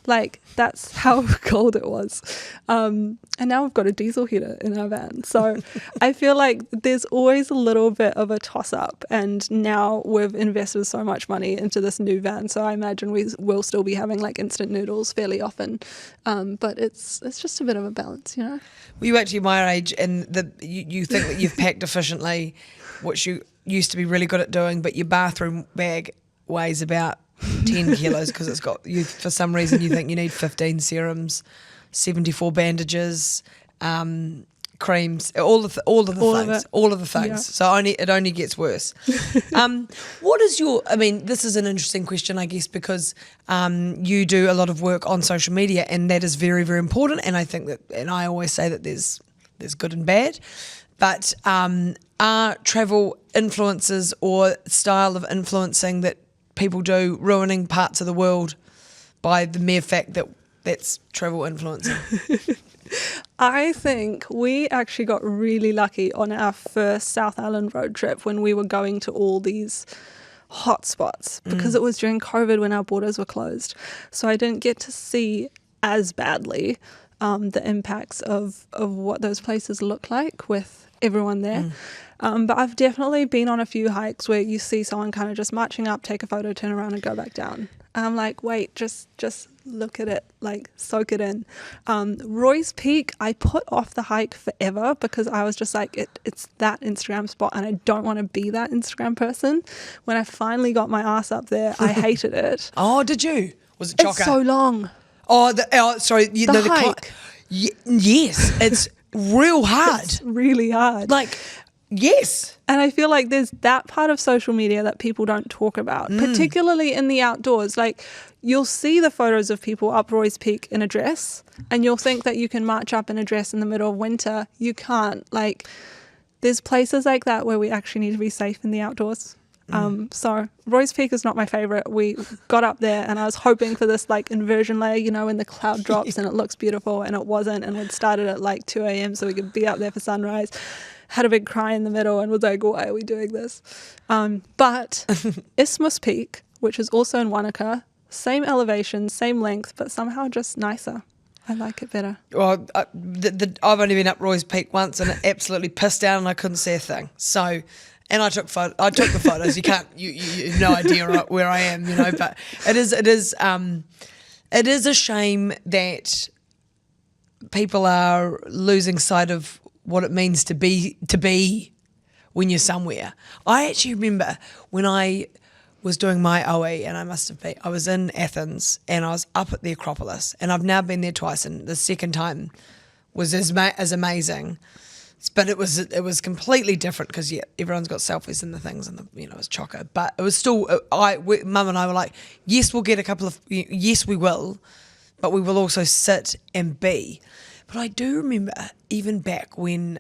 Like, that's how cold it was. And now we've got a diesel heater in our van. So I feel like there's always a little bit of a toss-up. And now we've invested so much money into this new van. So I imagine we will still be having like instant noodles fairly often. But it's just a bit of a balance, you know? Well, you actually my age, and you think that you've packed efficiently, which you used to be really good at doing, but your bathroom bag weighs about 10 kilos because it's got you. For some reason, you think you need 15 serums, 74 bandages, creams, all of the things. Yeah. So it only gets worse. What is your? I mean, this is an interesting question, I guess, because you do a lot of work on social media, and that is very, very important. And I think that, and I always say that there's good and bad, but are travel influences or style of influencing that people do ruining parts of the world by the mere fact that that's travel influencing? I think we actually got really lucky on our first South Island road trip when we were going to all these hotspots because it was during COVID when our borders were closed. So I didn't get to see as badly the impacts of what those places look like with everyone there. But I've definitely been on a few hikes where you see someone kind of just marching up, take a photo, turn around and go back down. And I'm like, wait, just look at it, like soak it in. Roy's Peak, I put off the hike forever because I was just like, it's that Instagram spot and I don't want to be that Instagram person. When I finally got my ass up there, I hated it. Oh, did you? Was it chocker? It's so long. Oh, sorry. The hike. Yes, it's real hard. It's really hard. Like, yes. And I feel like there's that part of social media that people don't talk about, particularly in the outdoors. Like, you'll see the photos of people up Roy's Peak in a dress, and you'll think that you can march up in a dress in the middle of winter. You can't. Like, there's places like that where we actually need to be safe in the outdoors. So Roy's Peak is not my favorite. We got up there and I was hoping for this like inversion layer, you know, when the cloud drops and it looks beautiful, and it wasn't. And we'd started at like 2 a.m. so we could be up there for sunrise. Had a big cry in the middle and was like, why are we doing this? But Isthmus Peak, which is also in Wanaka, same elevation, same length, but somehow just nicer. I like it better. Well, I've only been up Roy's Peak once and it absolutely pissed down and I couldn't see a thing. So, and I took the photos. You can't, you have no idea where I am, you know. But it is a shame that people are losing sight of what it means to be when you're somewhere. I actually remember when I was doing my OE, and I was in Athens and I was up at the Acropolis, and I've now been there twice, and the second time was as amazing. But it was completely different because everyone's got selfies and the things and it's chocker. But it was still, Mum and I were like, yes, we'll get a couple of, yes, we will, but we will also sit and be. But I do remember even back when,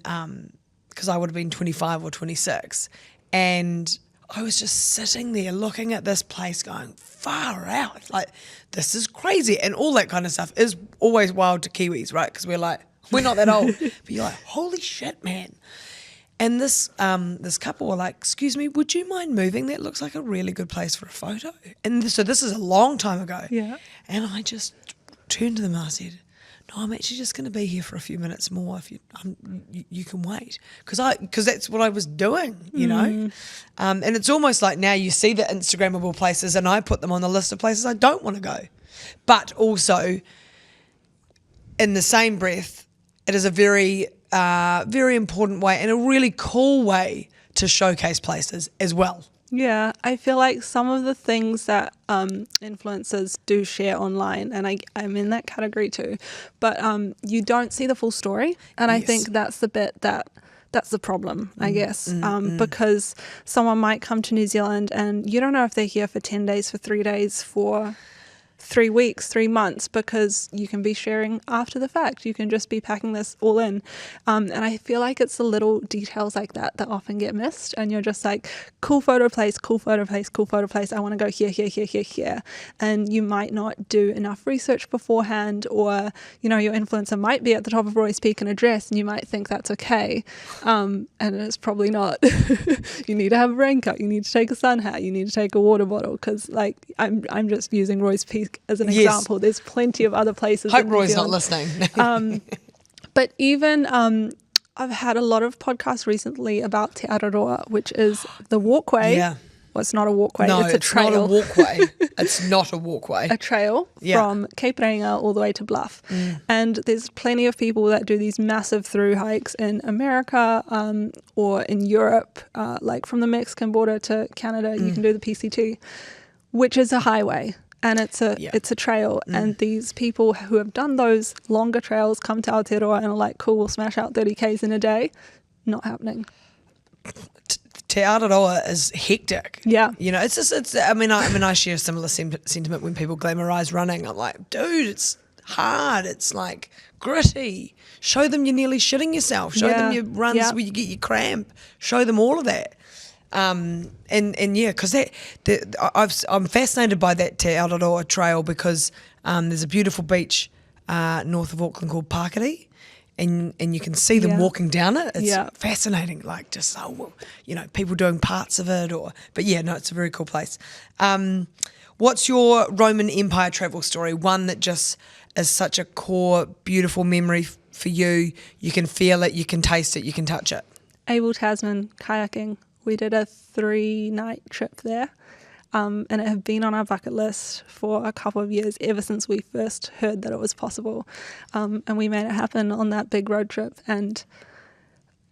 because I would have been 25 or 26, and I was just sitting there looking at this place going, far out, like, this is crazy. And all that kind of stuff is always wild to Kiwis, right? Because we're like, we're not that old. But you're like, holy shit, man. And this couple were like, excuse me, would you mind moving? That looks like a really good place for a photo. And so this is a long time ago. Yeah. And I just turned to them and I said, no, I'm actually just going to be here for a few minutes more. If you can wait, because that's what I was doing, you know. And it's almost like now you see the Instagrammable places, and I put them on the list of places I don't want to go. But also, in the same breath, it is a very, very important way and a really cool way to showcase places as well. Yeah, I feel like some of the things that influencers do share online, and I'm in that category too, but you don't see the full story. And I think that's the bit that's the problem, I guess, because someone might come to New Zealand and you don't know if they're here for 10 days, for 3 days, for 3 weeks, 3 months, because you can be sharing after the fact. You can just be packing this all in. And I feel like it's the little details like that often get missed. And you're just like, cool photo place, cool photo place, cool photo place. I want to go here, here, here, here, here. And you might not do enough research beforehand, or, your influencer might be at the top of Roy's Peak in a dress and you might think that's okay. And it's probably not. You need to have a raincoat. You need to take a sun hat. You need to take a water bottle, because I'm just using Roy's Peak as an example. There's plenty of other places. Hope Roy's not listening. But even I've had a lot of podcasts recently about Te Araroa, which is the walkway. Yeah. Well, it's not a walkway. No, it's a trail. Not a walkway. It's not a walkway. A trail from Cape Reinga all the way to Bluff. And there's plenty of people that do these massive through hikes in America or in Europe, like from the Mexican border to Canada. You can do the PCT, which is a highway. And it's a trail, and these people who have done those longer trails come to Aotearoa and are like, cool, we'll smash out 30 Ks in a day. Not happening. Te Aotearoa is hectic. Yeah. It's just, I share a similar sentiment when people glamorize running. I'm like, dude, it's hard. It's like gritty. Show them you're nearly shitting yourself. Show them your runs where you get your cramp. Show them all of that. And yeah, because I'm fascinated by that Te Aotearoa trail because there's a beautiful beach north of Auckland called Pakari, and you can see them walking down it. It's fascinating, like just people doing parts of it, but yeah, no, it's a very cool place. What's your Roman Empire travel story? One that just is such a core, beautiful memory for you. You can feel it, you can taste it, you can touch it. Abel Tasman kayaking. We did a 3-night trip there, and it had been on our bucket list for a couple of years, ever since we first heard that it was possible. And we made it happen on that big road trip, and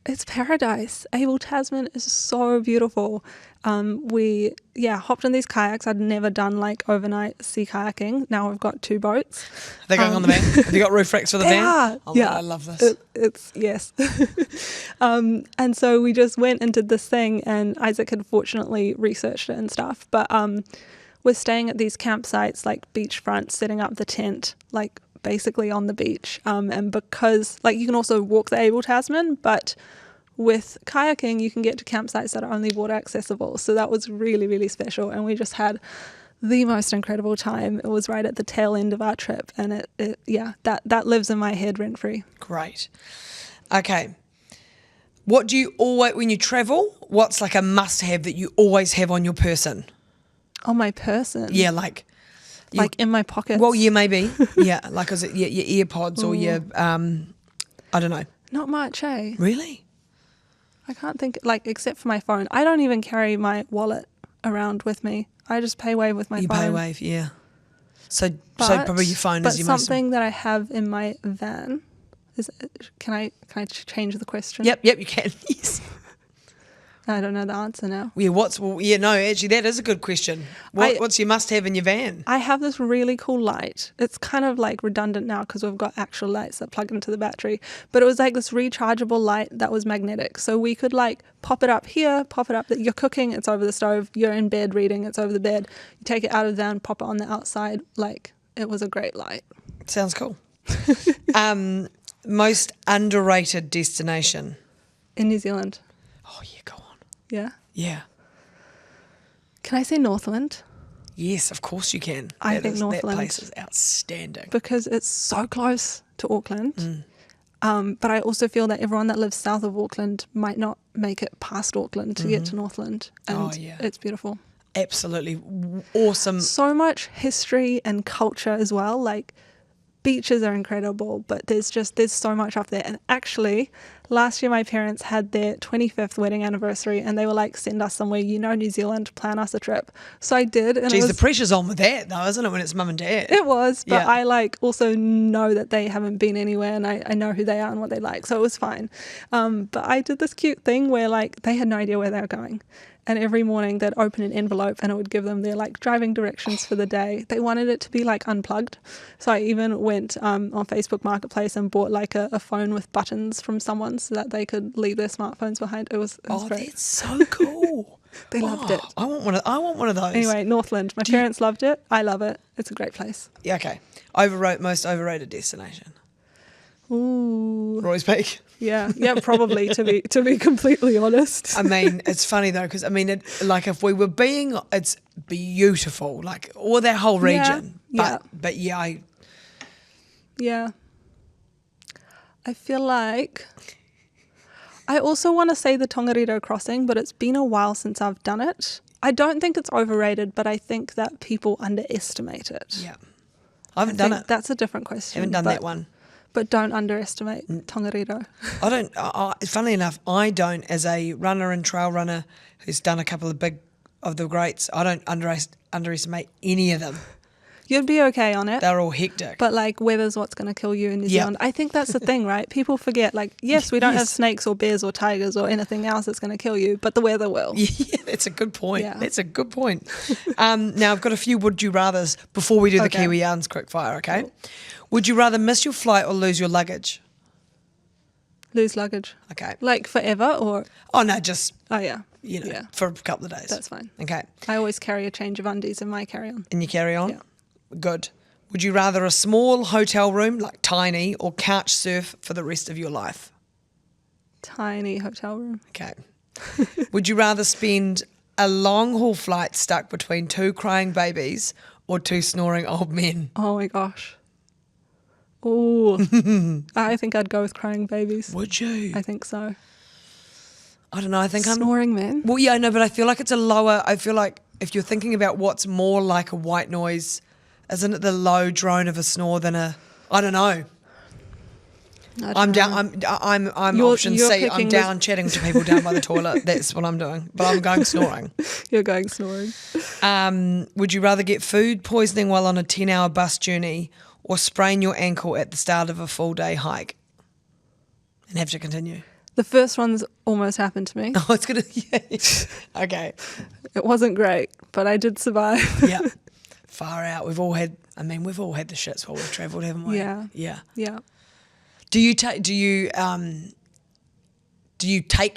it's paradise. Abel Tasman is so beautiful. We hopped in these kayaks. I'd never done like overnight sea kayaking. Now we've got 2 boats. Are they going on the van? Have you got roof racks for the van? Are. Oh, yeah, I love this. It's yes. And so we just went and did this thing, and Isaac had fortunately researched it and stuff. But we're staying at these campsites, like beachfront, setting up the tent, like basically on the beach. And because like you can also walk the Abel Tasman, but with kayaking, you can get to campsites that are only water accessible. So that was really, really special. And we just had the most incredible time. It was right at the tail end of our trip. And that lives in my head rent free. Great. Okay. What do you always, when you travel, what's like a must have that you always have on your person? On my person? Yeah, like in my pockets? Well, yeah, maybe. Yeah, like is it your earpods or your, I don't know. Not much, eh? Really? I can't think, except for my phone. I don't even carry my wallet around with me. I just pay wave with my phone. You pay wave, yeah. So probably your phone is your most... But something that I have in my van is... Can I change the question? Yep, you can. Yes. I don't know the answer now. Yeah, actually, that is a good question. What's your must-have in your van? I have this really cool light. It's kind of like redundant now because we've got actual lights that plug into the battery. But it was like this rechargeable light that was magnetic. So we could like pop it up here, pop it up. You're cooking, it's over the stove. You're in bed reading, it's over the bed. You take it out of the van, pop it on the outside. Like, it was a great light. Sounds cool. Most underrated destination? In New Zealand. Oh, yeah, go on. Yeah? Yeah. Can I say Northland? Yes, of course you can. I think Northland. That place is outstanding. Because it's so close to Auckland. But I also feel that everyone that lives south of Auckland might not make it past Auckland to get to Northland. And it's beautiful. Absolutely. Awesome. So much history and culture as well. Like, beaches are incredible, but there's so much up there. And actually, last year my parents had their 25th wedding anniversary, and they were like, send us somewhere, New Zealand, plan us a trip. So I did. And the pressure's on with that though, isn't it, when it's mum and dad? It was, but I also know that they haven't been anywhere, and I know who they are and what they like, so it was fine. But I did this cute thing where like they had no idea where they were going. And every morning they'd open an envelope and it would give them their like driving directions for the day. They wanted it to be like unplugged. So I even went on Facebook Marketplace and bought like a phone with buttons from someone so that they could leave their smartphones behind. It was great. That's so cool. They loved it. I want one of those. Anyway, Northland. My parents loved it. I love it. It's a great place. Yeah, okay. Most overrated destination. Ooh. Roy's Peak. Yeah, probably to be completely honest. I mean, it's funny though, because if we were it's beautiful, like all that whole region. Yeah. But I feel like I also want to say the Tongariro crossing, but it's been a while since I've done it. I don't think it's overrated, but I think that people underestimate it. Yeah, I haven't done it. That's a different question. Haven't done that one. But don't underestimate Tongariro. I don't. Funnily enough, I don't. As a runner and trail runner who's done a couple of the greats, I don't underestimate any of them. You'd be okay on it. They're all hectic. But like, weather's what's going to kill you in New Zealand. I think that's the thing, right? People forget, like, yes, we don't have snakes or bears or tigers or anything else that's going to kill you, but the weather will. Yeah, that's a good point. Yeah. That's a good point. Now, I've got a few would you rathers before we do the Kiwi Yarns quick fire, okay? Cool. Would you rather miss your flight or lose your luggage? Lose luggage. Okay. Like forever or? Oh, no, just... Oh, yeah. For a couple of days. That's fine. Okay. I always carry a change of undies in my carry-on. In your carry-on? Yeah. Good. Would you rather a small hotel room, like tiny, or couch surf for the rest of your life? Tiny hotel room. Okay. Would you rather spend a long-haul flight stuck between 2 crying babies or 2 snoring old men? Oh my gosh. Oh, I think I'd go with crying babies. Would you? I think so. I don't know. I think Snoring men. Well, yeah, I know, but I feel like it's a lower. I feel like if you're thinking about what's more like a white noise, isn't it the low drone of a snore than a? I don't know. I'm down. I'm option you're C. I'm picking down chatting to people down by the toilet. That's what I'm doing. But I'm going snoring. You're going snoring. Would you rather get food poisoning while on a 10-hour bus journey, or sprain your ankle at the start of a full-day hike, and have to continue? The first one's almost happened to me. Oh, it's gonna. Yeah. Okay. It wasn't great, but I did survive. Yeah. Far out. We've all had the shits while we've travelled, haven't we? Yeah. Yeah. Yeah. Do you take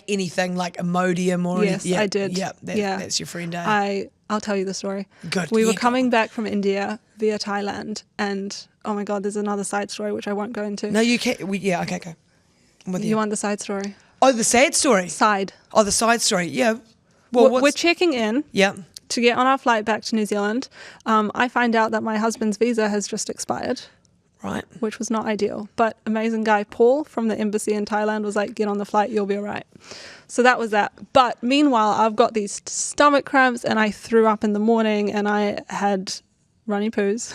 anything like Imodium or Yes, anything? Yeah, I did. Yeah, Yeah. That's your friend, eh? I'll tell you the story. Good. We were Yeah, go coming on. back from India via Thailand, and oh my God, there's another side story which I won't go into. No, you can't. Okay, go. I'm with you. You want the side story? Oh, the sad story. Side. Oh, the side story. Yeah. Well, We're checking in Yeah. to get on our flight back to New Zealand. I find out that my husband's visa has just expired, Right. which was not ideal. But amazing guy Paul from the embassy in Thailand was like, get on the flight, you'll be all right. So that was that. But meanwhile, I've got these stomach cramps and I threw up in the morning and I had runny poos.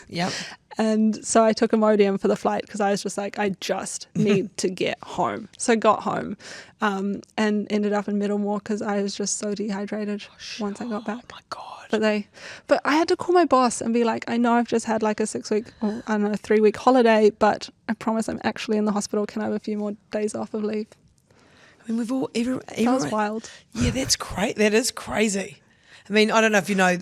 Yeah. And so I took Imodium for the flight because I was just like, I just need to get home. So I got home and ended up in Middlemore because I was just so dehydrated once I got back. Oh my God. But I had to call my boss and be like, I know I've just had like a 6-week, or I don't know, 3-week holiday, but I promise I'm actually in the hospital. Can I have a few more days off of leave? I mean, we've all That was wild. Yeah, that's great. That is crazy. I mean, I don't know if you know,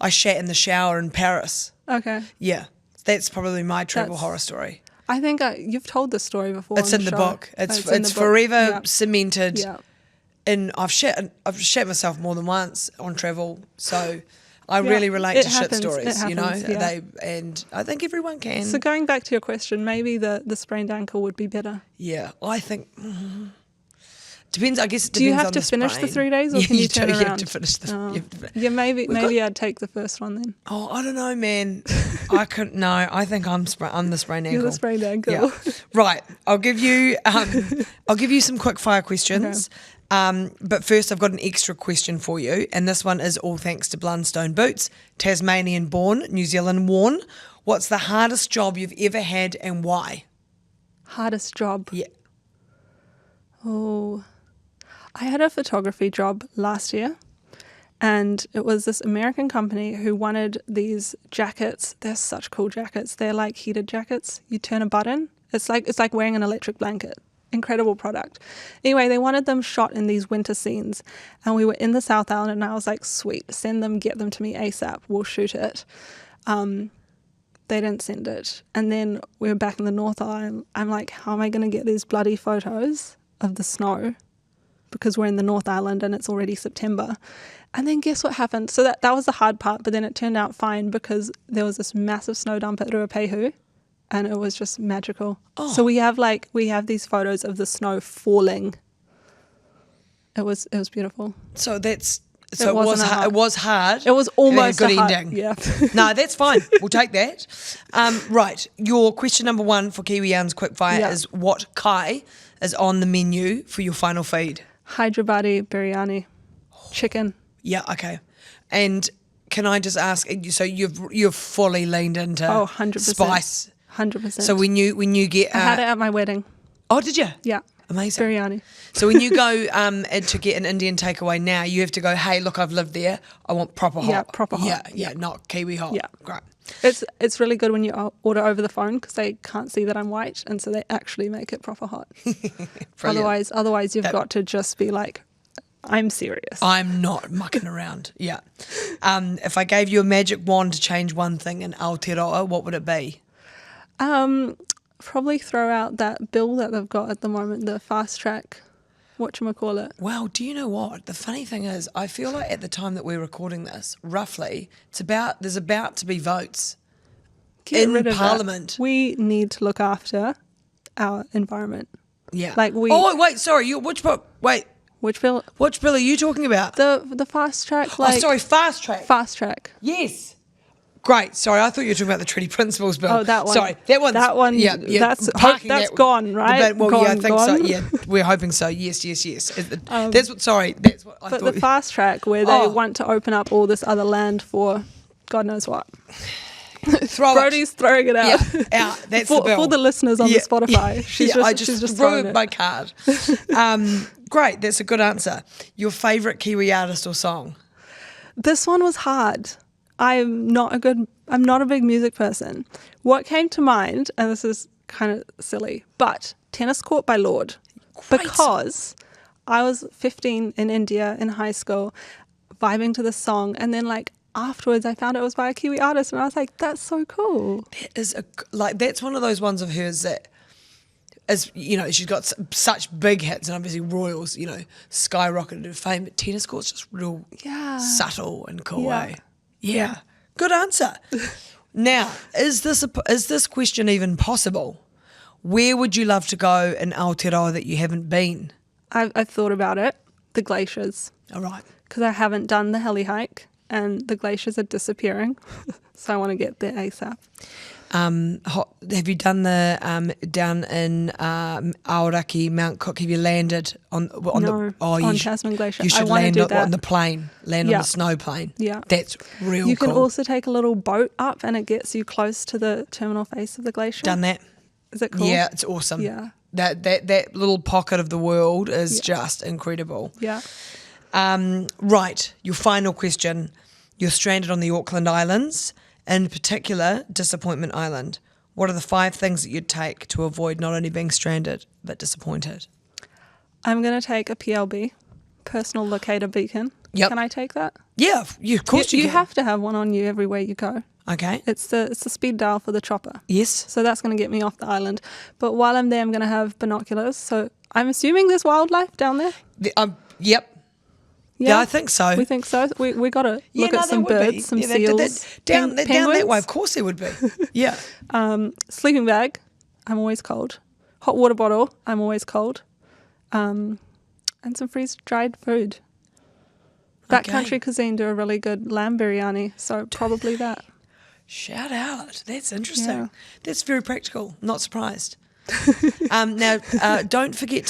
I shat in the shower in Paris. Okay. Yeah, that's probably my travel That's- horror story. I think you've told this story before. It's on in the show. book. Oh, It's in the book. forever Yeah. cemented. Yeah. And I've shat myself more than once on travel, so I really relate It to happens, shit stories. it You know, happens, yeah. and I think everyone can. So going back to your question, maybe the sprained ankle would be better. Yeah, I think. Depends. I guess it depends. Do you have on to the finish the sprain. 3 days, or Yeah, can you you turn do. around? You have to finish the. Oh. you have to- Yeah, maybe got- I'd take the first one then. Oh, I don't know, man. I couldn't. No, I think I'm the sprained ankle. You're the sprained ankle. Yeah. Right. I'll give you some quick fire questions. But first, I've got an extra question for you, and this one is all thanks to Blundstone Boots, Tasmanian born, New Zealand worn. What's the hardest job you've ever had, and why? Hardest job. Yeah. Oh, I had a photography job last year, and it was this American company who wanted these jackets. They're such cool jackets. They're like heated jackets. You turn a button. It's like wearing an electric blanket. Incredible product. Anyway, they wanted them shot in these winter scenes, and we were in the South Island, and I was like, sweet, send them, get them to me ASAP. We'll shoot it. They didn't send it. And then we were back in the North Island. I'm like, how am I going to get these bloody photos of the snow? Because we're in the North Island and it's already September. And then guess what happened? So that was the hard part, but then it turned out fine because there was this massive snow dump at Ruapehu and it was just magical. Oh. So we have these photos of the snow falling. It was beautiful. So that's. It So it was wasn't a it was hard. It was almost and a good hard, ending. Yeah. No, that's fine. We'll take that. Right. Your question number 1 for Kiwi Yarns Quickfire Yeah. is what kai is on the menu for your final feed? Hyderabadi biryani, chicken. Yeah, okay. And can I just ask, so you've fully leaned into 100%. spice. 100%. So when you get I had it at my wedding. oh, did you? Yeah. Amazing. Biryani. So when you go to get an Indian takeaway now, you have to go, hey, look, I've lived there. I want proper hot. Yeah, proper hot. Yeah, not Kiwi hot. Yeah. Great. It's really good when you order over the phone because they can't see that I'm white, and so they actually make it proper hot. Brilliant. Otherwise you've got to just be like, I'm serious. I'm not mucking around. Yeah. If I gave you a magic wand to change one thing in Aotearoa, what would it be? Probably throw out that bill that they've got at the moment, the fast track, whatchamacallit. Well, do you know what? The funny thing is, I feel like at the time that we're recording this, roughly, there's about to be votes Get in rid of that. Parliament. We need to look after our environment. Yeah. Like we. Oh wait, sorry. Which bill are you talking about? The fast track. Like, fast track. Fast track. Yes. Great. Sorry, I thought you were talking about the Treaty Principles bill. Oh, that one. Sorry, that one. Yeah, That's that, gone, right? Well, gone, yeah, I think gone. so. Yeah, we're hoping so. Yes. That's what. Sorry, that's what I But thought. the fast track where they want to open up all this other land for God knows what. Brodie's throwing it out. Yeah, out. That's the bill. For the listeners on the Spotify. I just threw my card. Great. That's a good answer. Your favourite Kiwi artist or song? This one was hard. I'm not a big music person. What came to mind, and this is kind of silly, but Tennis Court by Lorde. Great. Because I was 15 in India in high school, vibing to the song, and then like afterwards I found it was by a Kiwi artist, and I was like, that's so cool. That is that's one of those ones of hers that is, she's got such big hits, and obviously Royals, skyrocketed to fame, but Tennis Court's just real subtle and cool, eh? Yeah. Good answer. Now, is this question even possible? Where would you love to go in Aotearoa that you haven't been? I've thought about it. The glaciers. All right. Because I haven't done the heli hike and the glaciers are disappearing. So I want to get there ASAP. Have you done the down in Aoraki, Mount Cook? Have you landed on Tasman Glacier? You should land on the plane, on the snow plane. Yeah, that's real. You can cool. also take a little boat up, and it gets you close to the terminal face of the glacier. Done that? Is it cool? Yeah, it's awesome. Yeah, that little pocket of the world is just incredible. Yeah. Right, your final question. You're stranded on the Auckland Islands. In particular, Disappointment Island. What are the 5 things that you'd take to avoid not only being stranded, but disappointed? I'm going to take a PLB, personal locator beacon. Yep. Can I take that? Yeah, of course you can. You have to have one on you everywhere you go. Okay. It's the speed dial for the chopper. Yes. So that's going to get me off the island. But while I'm there, I'm going to have binoculars. So I'm assuming there's wildlife down there? Yep. Yeah, I think so. We think so. We got to look at some birds, some seals. Down that way, of course there would be. Yeah. Sleeping bag, I'm always cold. Hot water bottle, I'm always cold. And some freeze-dried food. Backcountry cuisine do a really good lamb biryani, so probably that. Shout out. That's interesting. Yeah. That's very practical. Not surprised. Now, please don't forget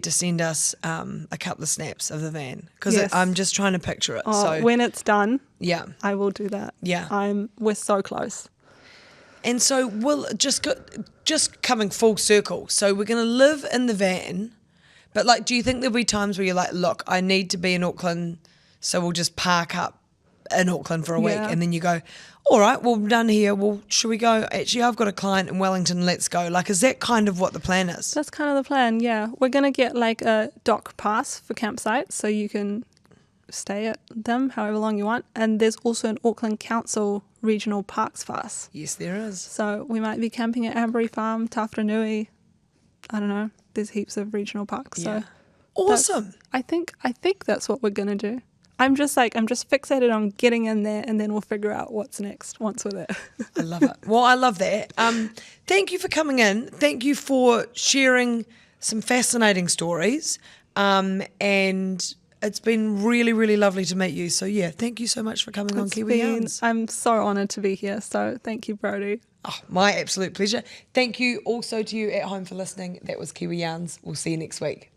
to send us a couple of snaps of the van, because I'm just trying to picture it. So when it's done, yeah, I will do that. Yeah, we're so close. And so we'll just coming full circle. So we're going to live in the van, but do you think there'll be times where you're like, look, I need to be in Auckland, so we'll just park up in Auckland for a week, and then you go, all right, well, we're done here. Well, should we go? Actually, I've got a client in Wellington. Let's go. Is that kind of what the plan is? That's kind of the plan, yeah. We're going to get a dock pass for campsites, so you can stay at them however long you want. And there's also an Auckland Council Regional Parks pass. Yes, there is. So we might be camping at Ambury Farm, Tawharanui. I don't know. There's heaps of regional parks. Yeah. So awesome. I think that's what we're going to do. I'm just fixated on getting in there, and then we'll figure out what's next once we're there. I love it. Well, I love that. Thank you for coming in. Thank you for sharing some fascinating stories. And it's been really, really lovely to meet you. So, yeah, thank you so much for coming on Kiwi Yarns. I'm so honoured to be here. So thank you, Brodie. Oh, my absolute pleasure. Thank you also to you at home for listening. That was Kiwi Yarns. We'll see you next week.